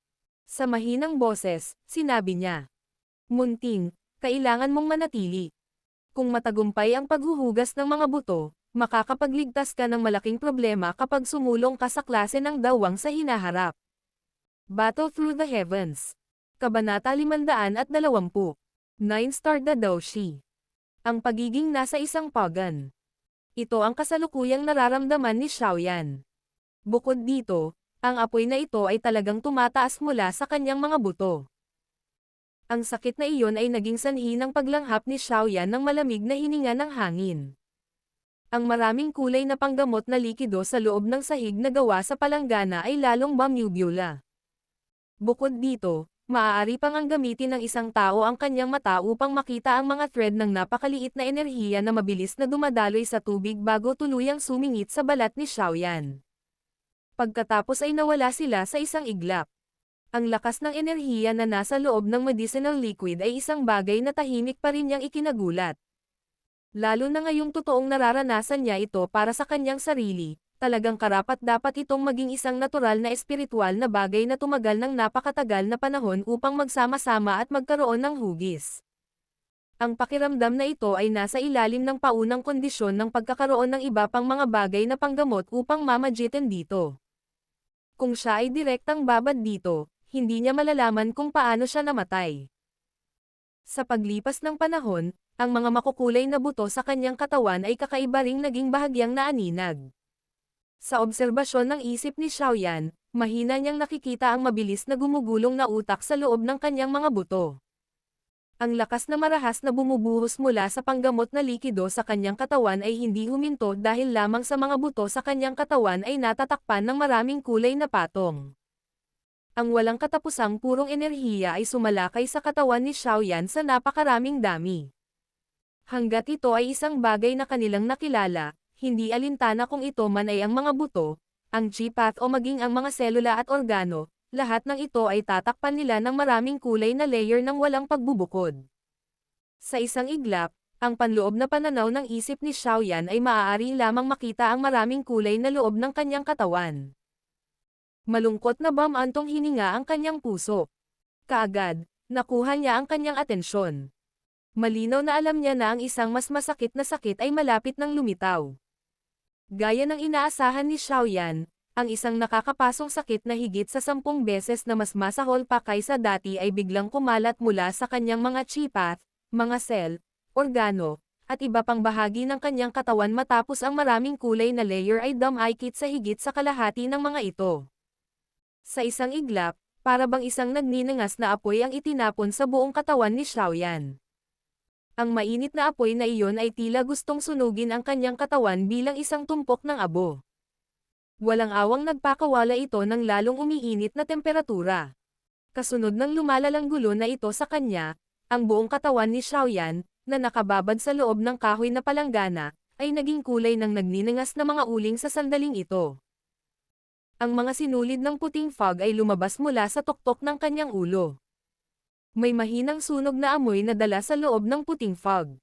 Sa mahinang boses, sinabi niya, "Munting, kailangan mong manatili. Kung matagumpay ang paghuhugas ng mga buto, makakapagligtas ka ng malaking problema kapag sumulong ka sa klase ng dawang sa hinaharap. Battle Through the Heavens. Kabanata 520. 9-star Dadoshi. Ang pagiging nasa isang pagan. Ito ang kasalukuyang nararamdaman ni Xiaoyan. Bukod dito, ang apoy na ito ay talagang tumataas mula sa kanyang mga buto. Ang sakit na iyon ay naging sanhi ng paglanghap ni Xiaoyan ng malamig na hininga ng hangin. Ang maraming kulay na panggamot na likido sa loob ng sahig na gawa sa palanggana ay lalong bumubula. Bukod dito, maaari pang ang gamitin ng isang tao ang kanyang mata upang makita ang mga thread ng napakaliit na enerhiya na mabilis na dumadaloy sa tubig bago tuluyang sumingit sa balat ni Xiaoyan. Pagkatapos ay nawala sila sa isang iglap. Ang lakas ng enerhiya na nasa loob ng medicinal liquid ay isang bagay na tahimik pa rin niyang ikinagulat. Lalo na ngayong totoong nararanasan niya ito para sa kanyang sarili. Talagang karapat-dapat itong maging isang natural na espiritual na bagay na tumagal ng napakatagal na panahon upang magsama-sama at magkaroon ng hugis. Ang pakiramdam na ito ay nasa ilalim ng paunang kondisyon ng pagkakaroon ng iba pang mga bagay na panggamot upang mamagitan dito. Kung siya ay direktang babad dito, hindi niya malalaman kung paano siya namatay. Sa paglipas ng panahon, ang mga makukulay na buto sa kanyang katawan ay kakaiba ring naging bahagyang naaninag. Sa obserbasyon ng isip ni Xiaoyan, mahina niyang nakikita ang mabilis na gumugulong na utak sa loob ng kanyang mga buto. Ang lakas na marahas na bumubuhos mula sa panggamot na likido sa kanyang katawan ay hindi huminto dahil lamang sa mga buto sa kanyang katawan ay natatakpan ng maraming kulay na patong. Ang walang katapusang purong enerhiya ay sumalakay sa katawan ni Xiaoyan sa napakaraming dami. Hanggat ito ay isang bagay na kanilang nakilala, hindi alintana kung ito man ay ang mga buto, ang chi path o maging ang mga selula at organo, lahat ng ito ay tatakpan nila ng maraming kulay na layer ng walang pagbubukod. Sa isang iglap, ang panloob na pananaw ng isip ni Xiaoyan ay maaari lamang makita ang maraming kulay na loob ng kanyang katawan. Malungkot na bumantong hininga ang kanyang puso. Kaagad, nakuha niya ang kanyang atensyon. Malinaw na alam niya na ang isang mas masakit na sakit ay malapit ng lumitaw. Gaya ng inaasahan ni Xiaoyan, ang isang nakakapasong sakit na higit sa 10 beses na mas masahol pa kaysa dati ay biglang kumalat mula sa kanyang mga chi path, mga cell, organo, at iba pang bahagi ng kanyang katawan matapos ang maraming kulay na layer ay dumikit sa higit sa kalahati ng mga ito. Sa isang iglap, para bang isang nagninangas na apoy ang itinapon sa buong katawan ni Xiaoyan. Ang mainit na apoy na iyon ay tila gustong sunugin ang kanyang katawan bilang isang tumpok ng abo. Walang awang nagpakawala ito ng lalong umiinit na temperatura. Kasunod ng lumalalang gulo na ito sa kanya, ang buong katawan ni Xiaoyan, na nakababad sa loob ng kahoy na palanggana, ay naging kulay ng nagninangas na mga uling sa sandaling ito. Ang mga sinulid ng puting fog ay lumabas mula sa tuktok ng kanyang ulo. May mahinang sunog na amoy na dala sa loob ng puting fog.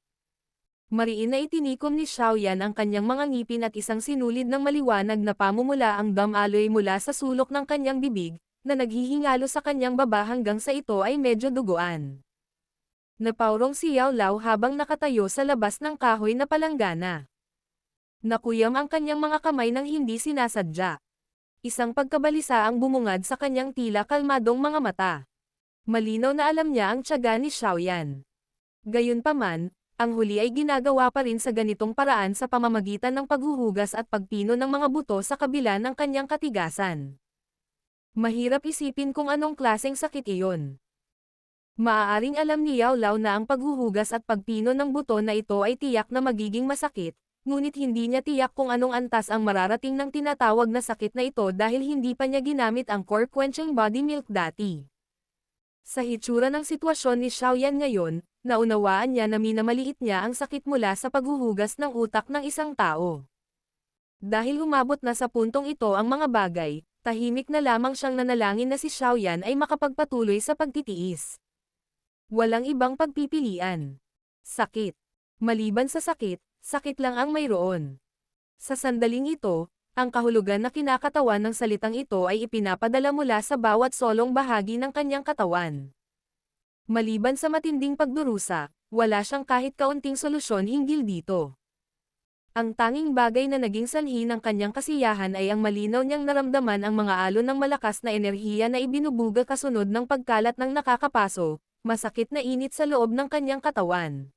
Mariin na itinikom ni Xiaoyan ang kanyang mga ngipin at isang sinulid ng maliwanag na pamumula ang damaloy mula sa sulok ng kanyang bibig, na naghihingalo sa kanyang baba hanggang sa ito ay medyo duguan. Napaurong si Yao Lao habang nakatayo sa labas ng kahoy na palanggana. Nakuyam ang kanyang mga kamay nang hindi sinasadya. Isang pagkabalisa ang bumungad sa kanyang tila kalmadong mga mata. Malinaw na alam niya ang tiyaga ni Xiaoyan. Gayunpaman, ang huli ay ginagawa pa rin sa ganitong paraan sa pamamagitan ng paghuhugas at pagpino ng mga buto sa kabila ng kanyang katigasan. Mahirap isipin kung anong klaseng sakit iyon. Maaaring alam ni Yao Lao na ang paghuhugas at pagpino ng buto na ito ay tiyak na magiging masakit, ngunit hindi niya tiyak kung anong antas ang mararating ng tinatawag na sakit na ito dahil hindi pa niya ginamit ang core-quenching body milk dati. Sa hitsura ng sitwasyon ni Xiaoyan ngayon, naunawaan niya na minamaliit niya ang sakit mula sa paghuhugas ng utak ng isang tao. Dahil umabot na sa puntong ito ang mga bagay, tahimik na lamang siyang nanalangin na si Xiaoyan ay makapagpatuloy sa pagtitiis. Walang ibang pagpipilian. Sakit. Maliban sa sakit, sakit lang ang mayroon. Sa sandaling ito, ang kahulugan na kinakatawan ng salitang ito ay ipinapadala mula sa bawat solong bahagi ng kanyang katawan. Maliban sa matinding pagdurusa, wala siyang kahit kaunting solusyon hinggil dito. Ang tanging bagay na naging sanhi ng kanyang kasiyahan ay ang malinaw niyang naramdaman ang mga alon ng malakas na enerhiya na ibinubuga kasunod ng pagkalat ng nakakapaso, masakit na init sa loob ng kanyang katawan.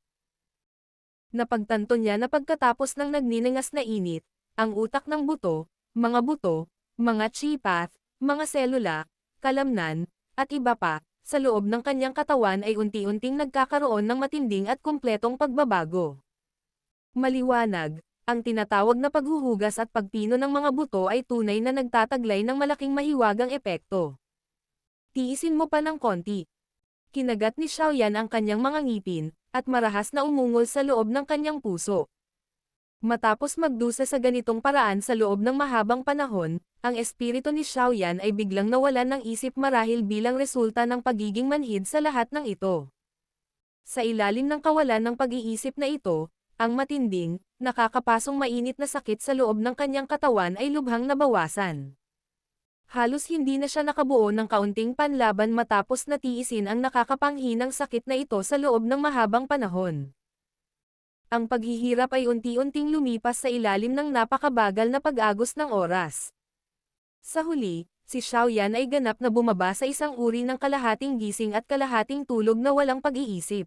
Napagtanto niya na pagkatapos ng nagniningas na init, ang utak ng buto, mga chi path, mga selula, kalamnan, at iba pa, sa loob ng kanyang katawan ay unti-unting nagkakaroon ng matinding at kumpletong pagbabago. Maliwanag, ang tinatawag na paghuhugas at pagpino ng mga buto ay tunay na nagtataglay ng malaking mahiwagang epekto. Tiisin mo pa ng konti. Kinagat ni Xiaoyan ang kanyang mga ngipin, at marahas na umungol sa loob ng kanyang puso. Matapos magdusa sa ganitong paraan sa loob ng mahabang panahon, ang espiritu ni Xiaoyan ay biglang nawalan ng isip marahil bilang resulta ng pagiging manhid sa lahat ng ito. Sa ilalim ng kawalan ng pag-iisip na ito, ang matinding, nakakapasong mainit na sakit sa loob ng kanyang katawan ay lubhang nabawasan. Halos hindi na siya nakabuo ng kaunting panlaban matapos natiisin ang nakakapanghinang sakit na ito sa loob ng mahabang panahon. Ang paghihirap ay unti-unting lumipas sa ilalim ng napakabagal na pag-agos ng oras. Sa huli, si Xiaoyan ay ganap na bumaba sa isang uri ng kalahating gising at kalahating tulog na walang pag-iisip.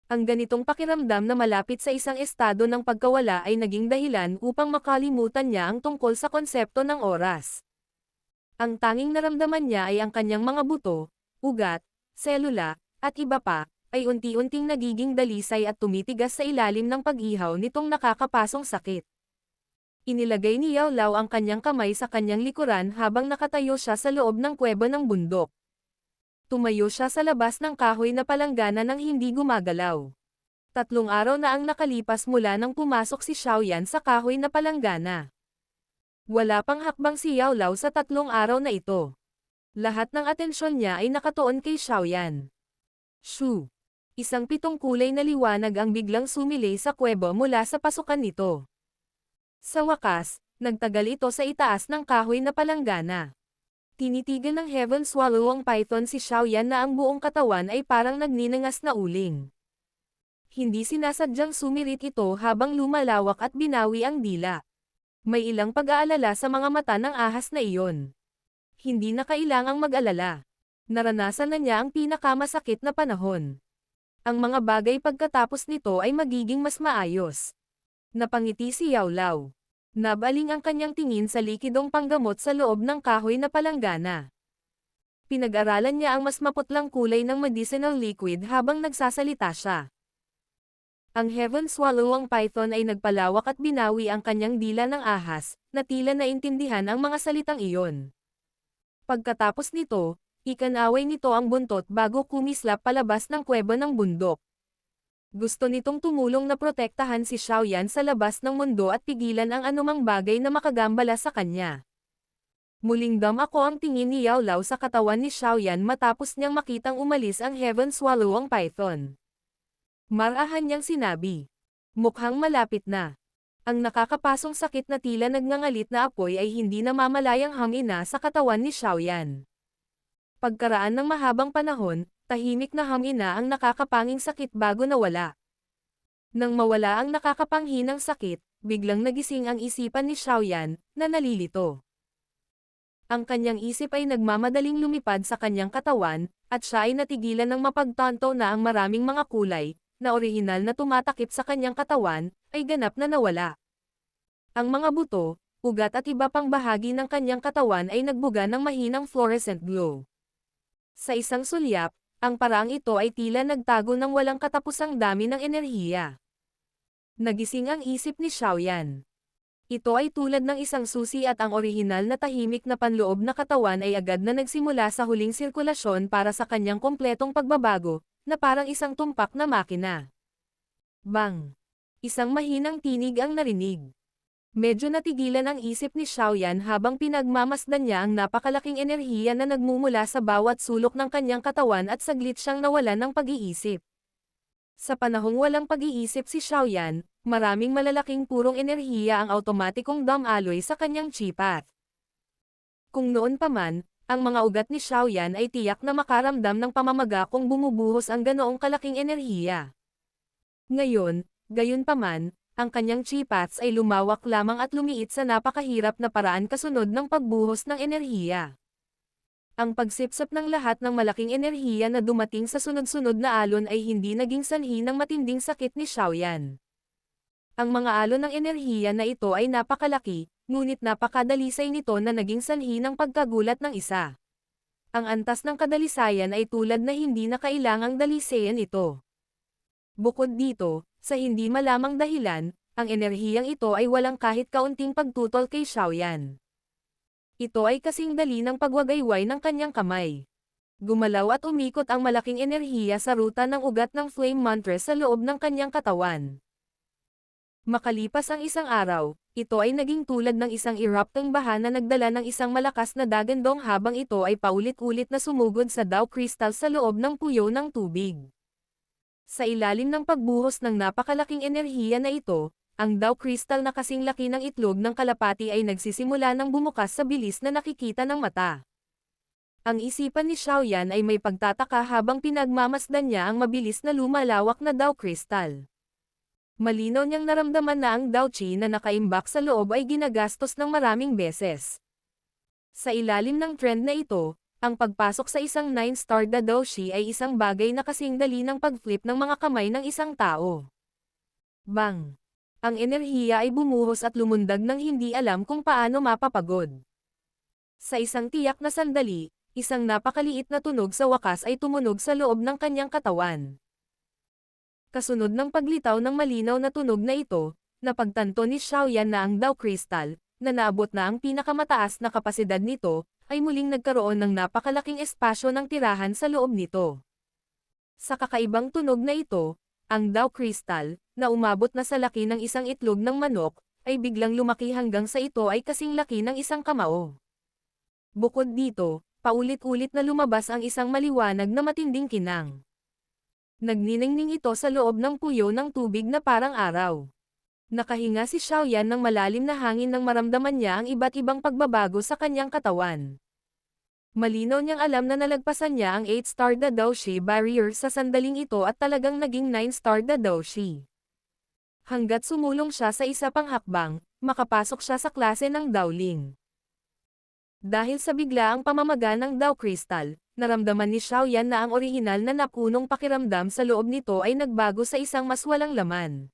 Ang ganitong pakiramdam na malapit sa isang estado ng pagkawala ay naging dahilan upang makalimutan niya ang tungkol sa konsepto ng oras. Ang tanging naramdaman niya ay ang kanyang mga buto, ugat, selula, at iba pa, ay unti-unting nagiging dalisay at tumitigas sa ilalim ng pag-ihaw nitong nakakapasong sakit. Inilagay ni Yao Lao ang kanyang kamay sa kanyang likuran habang nakatayo siya sa loob ng kuweba ng bundok. Tumayo siya sa labas ng kahoy na palanggana nang hindi gumagalaw. 3 araw na ang nakalipas mula nang pumasok si Xiaoyan sa kahoy na palanggana. Wala pang hakbang si Yao Lao sa 3 araw na ito. Lahat ng atensyon niya ay nakatuon kay Xiaoyan. Shoo! Isang 7 kulay na liwanag ang biglang sumilay sa kuweba mula sa pasukan nito. Sa wakas, nagtagal ito sa itaas ng kahoy na palanggana. Tinitigan ng Heaven Swallow ang python si Xiaoyan na ang buong katawan ay parang nagninangas na uling. Hindi sinasadyang sumirit ito habang lumalawak at binawi ang dila. May ilang pag-aalala sa mga mata ng ahas na iyon. Hindi na kailangang mag-alala. Naranasan na niya ang pinakamasakit na panahon. Ang mga bagay pagkatapos nito ay magiging mas maayos. Napangiti si Yao Lao. Nabaling ang kanyang tingin sa likidong panggamot sa loob ng kahoy na palanggana. Pinag-aralan niya ang mas maputlang kulay ng medicinal liquid habang nagsasalita siya. Ang Heaven Swallow ang python ay nagpalawak at binawi ang kanyang dila ng ahas, na tila naintindihan ang mga salitang iyon. Pagkatapos nito, ikanaway nito ang buntot bago kumislap palabas ng kuweba ng bundok. Gusto nitong tumulong na protektahan si Xiaoyan sa labas ng mundo at pigilan ang anumang bagay na makagambala sa kanya. Muling damako ang tingin ni Yao Lao sa katawan ni Xiaoyan matapos niyang makitang umalis ang Heaven Swallow ang python. Marahan niyang sinabi. Mukhang malapit na. Ang nakakapasong sakit na tila nagngangalit na apoy ay hindi na mamalayang hangina sa katawan ni Xiaoyan. Pagkaraan ng mahabang panahon, tahimik na hangina ang nakakapanging sakit bago nawala. Nang mawala ang nakakapanghinang sakit, biglang nagising ang isipan ni Xiaoyan, na nalilito. Ang kanyang isip ay nagmamadaling lumipad sa kanyang katawan, at siya ay natigilan ng mapagtanto na ang maraming mga kulay, na orihinal na tumatakip sa kanyang katawan, ay ganap na nawala. Ang mga buto, ugat at iba pang bahagi ng kanyang katawan ay nagbuga ng mahinang fluorescent glow. Sa isang sulyap, ang paraang ito ay tila nagtago ng walang katapusang dami ng enerhiya. Nagising ang isip ni Xiaoyan. Ito ay tulad ng isang susi at ang orihinal na tahimik na panloob na katawan ay agad na nagsimula sa huling sirkulasyon para sa kanyang kompletong pagbabago, na parang isang tumpak na makina. Bang! Isang mahinang tinig ang narinig. Medyo natigilan ang isip ni Xiaoyan habang pinagmamasdan niya ang napakalaking enerhiya na nagmumula sa bawat sulok ng kanyang katawan at saglit siyang nawalan ng pag-iisip. Sa panahong walang pag-iisip si Xiaoyan, maraming malalaking purong enerhiya ang automatikong dumaloy sa kanyang chi path. Kung noon pa man, ang mga ugat ni Xiaoyan ay tiyak na makaramdam ng pamamaga kung bumubuhos ang ganoong kalaking enerhiya. Ngayon, gayunpaman, ang kanyang chi paths ay lumawak lamang at lumiit sa napakahirap na paraan kasunod ng pagbuhos ng enerhiya. Ang pagsipsip ng lahat ng malaking enerhiya na dumating sa sunod-sunod na alon ay hindi naging sanhi ng matinding sakit ni Xiaoyan. Ang mga alon ng enerhiya na ito ay napakalaki, ngunit napakadalisay nito na naging sanhi ng pagkagulat ng isa. Ang antas ng kadalisayan ay tulad na hindi na kailangang dalisayan ito. Bukod dito, sa hindi malamang dahilan, ang enerhiyang ito ay walang kahit kaunting pagtutol kay Xiaoyan. Ito ay kasing dali ng pagwagayway ng kanyang kamay. Gumalaw at umikot ang malaking enerhiya sa ruta ng ugat ng flame mantra sa loob ng kanyang katawan. Makalipas ang isang araw, ito ay naging tulad ng isang erupting baha na nagdala ng isang malakas na dagandong habang ito ay paulit-ulit na sumugod sa Dao Crystal sa loob ng puyo ng tubig. Sa ilalim ng pagbuhos ng napakalaking enerhiya na ito, ang Dao Crystal na kasing laki ng itlog ng kalapati ay nagsisimula ng bumukas sa bilis na nakikita ng mata. Ang isipan ni Xiaoyan ay may pagtataka habang pinagmamasdan niya ang mabilis na lumalawak na Dao Crystal. Malinaw niyang naramdaman na ang Dao Qi na nakaimbak sa loob ay ginagastos ng maraming beses. Sa ilalim ng trend na ito, ang pagpasok sa isang 9-star Dao Qi ay isang bagay na kasing dali ng pag-flip ng mga kamay ng isang tao. Bang! Ang enerhiya ay bumuhos at lumundag ng hindi alam kung paano mapapagod. Sa isang tiyak na sandali, isang napakaliit na tunog sa wakas ay tumunog sa loob ng kanyang katawan. Kasunod ng paglitaw ng malinaw na tunog na ito, napagtanto ni Xiaoyan na ang Dao Crystal, na naabot na ang pinakamataas na kapasidad nito, ay muling nagkaroon ng napakalaking espasyo ng tirahan sa loob nito. Sa kakaibang tunog na ito, ang Dao Crystal, na umabot na sa laki ng isang itlog ng manok, ay biglang lumaki hanggang sa ito ay kasing laki ng isang kamao. Bukod dito, paulit-ulit na lumabas ang isang maliwanag na matinding kinang. Nagniningning ito sa loob ng puyo ng tubig na parang araw. Nakahinga si Xiaoyan ng malalim na hangin nang maramdaman niya ang iba't ibang pagbabago sa kanyang katawan. Malinaw niyang alam na nalagpasan niya ang 8-star Dao Qi barrier sa sandaling ito at talagang naging 9-star Dao Qi. Hanggat sumulong siya sa isa pang hakbang, makapasok siya sa klase ng Daoling. Dahil sa biglaang pamamaga ng Dao Crystal, naramdaman ni Xiaoyan na ang orihinal na napunong pakiramdam sa loob nito ay nagbago sa isang mas walang laman.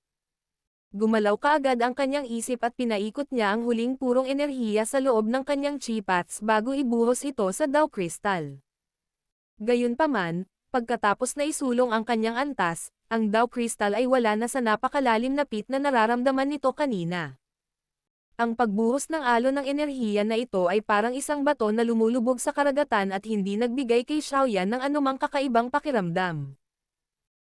Gumalaw kaagad ang kanyang isip at pinaikot niya ang huling purong enerhiya sa loob ng kanyang chi paths bago ibuhos ito sa Dao Crystal. Gayunpaman, pagkatapos na isulong ang kanyang antas, ang Dao Crystal ay wala na sa napakalalim na pit na nararamdaman nito kanina. Ang pagbuhos ng alon ng enerhiya na ito ay parang isang bato na lumulubog sa karagatan at hindi nagbigay kay Xiaoyan ng anumang kakaibang pakiramdam.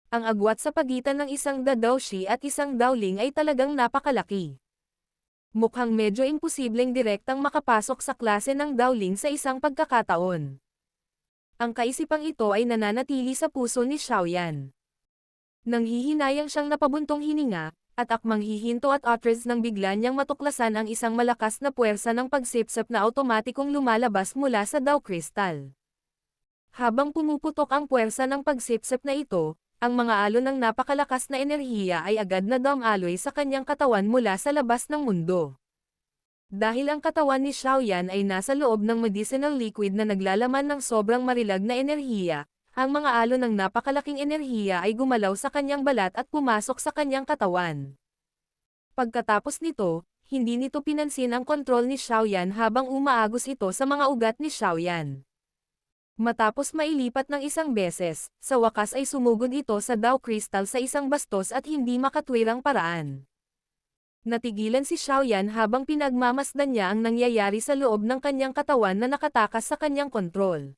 Ang agwat sa pagitan ng isang Dao Qi at isang Daoling ay talagang napakalaki. Mukhang medyo imposibleng direktang makapasok sa klase ng Daoling sa isang pagkakataon. Ang kaisipang ito ay nananatili sa puso ni Xiaoyan. Nanghihinayang siyang napabuntong hininga, at akmang hihinto at utters nang bigla niyang matuklasan ang isang malakas na puwersa ng pagsipsip na automatikong lumalabas mula sa Dao Crystal. Habang pumuputok ang puwersa ng pagsipsip na ito, ang mga alon ng napakalakas na enerhiya ay agad na dumaloy sa kanyang katawan mula sa labas ng mundo. Dahil ang katawan ni Xiaoyan ay nasa loob ng medicinal liquid na naglalaman ng sobrang marilag na enerhiya, ang mga alon ng napakalaking enerhiya ay gumalaw sa kanyang balat at pumasok sa kanyang katawan. Pagkatapos nito, hindi nito pinansin ang kontrol ni Xiaoyan habang umaagos ito sa mga ugat ni Xiaoyan. Matapos mailipat ng isang beses, sa wakas ay sumugod ito sa Dao Crystal sa isang bastos at hindi makatwirang paraan. Natigilan si Xiaoyan habang pinagmamasdan niya ang nangyayari sa loob ng kanyang katawan na nakatakas sa kanyang kontrol.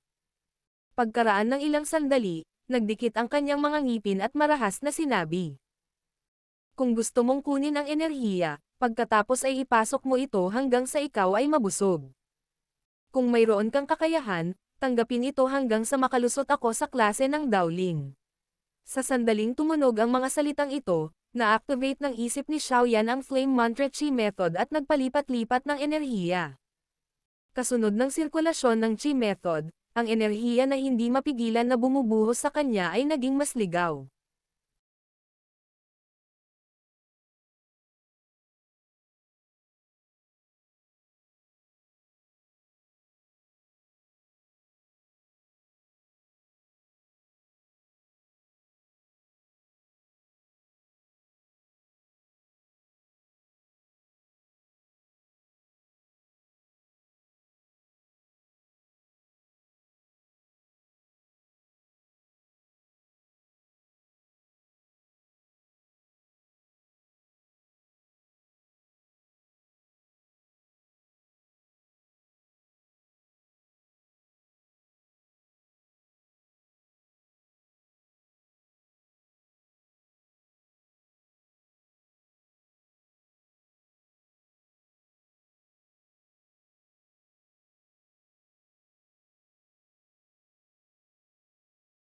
Pagkaraan ng ilang sandali, nagdikit ang kanyang mga ngipin at marahas na sinabi. Kung gusto mong kunin ang enerhiya, pagkatapos ay ipasok mo ito hanggang sa ikaw ay mabusog. Kung mayroon kang kakayahan, tanggapin ito hanggang sa makalusot ako sa klase ng Daoling. Sa sandaling tumunog ang mga salitang ito, na-activate ng isip ni Xiaoyan ang Flame Mantra Chi Method at nagpalipat-lipat ng enerhiya. Kasunod ng sirkulasyon ng Chi Method, ang enerhiya na hindi mapigilan na bumubuhos sa kanya ay naging mas ligaw.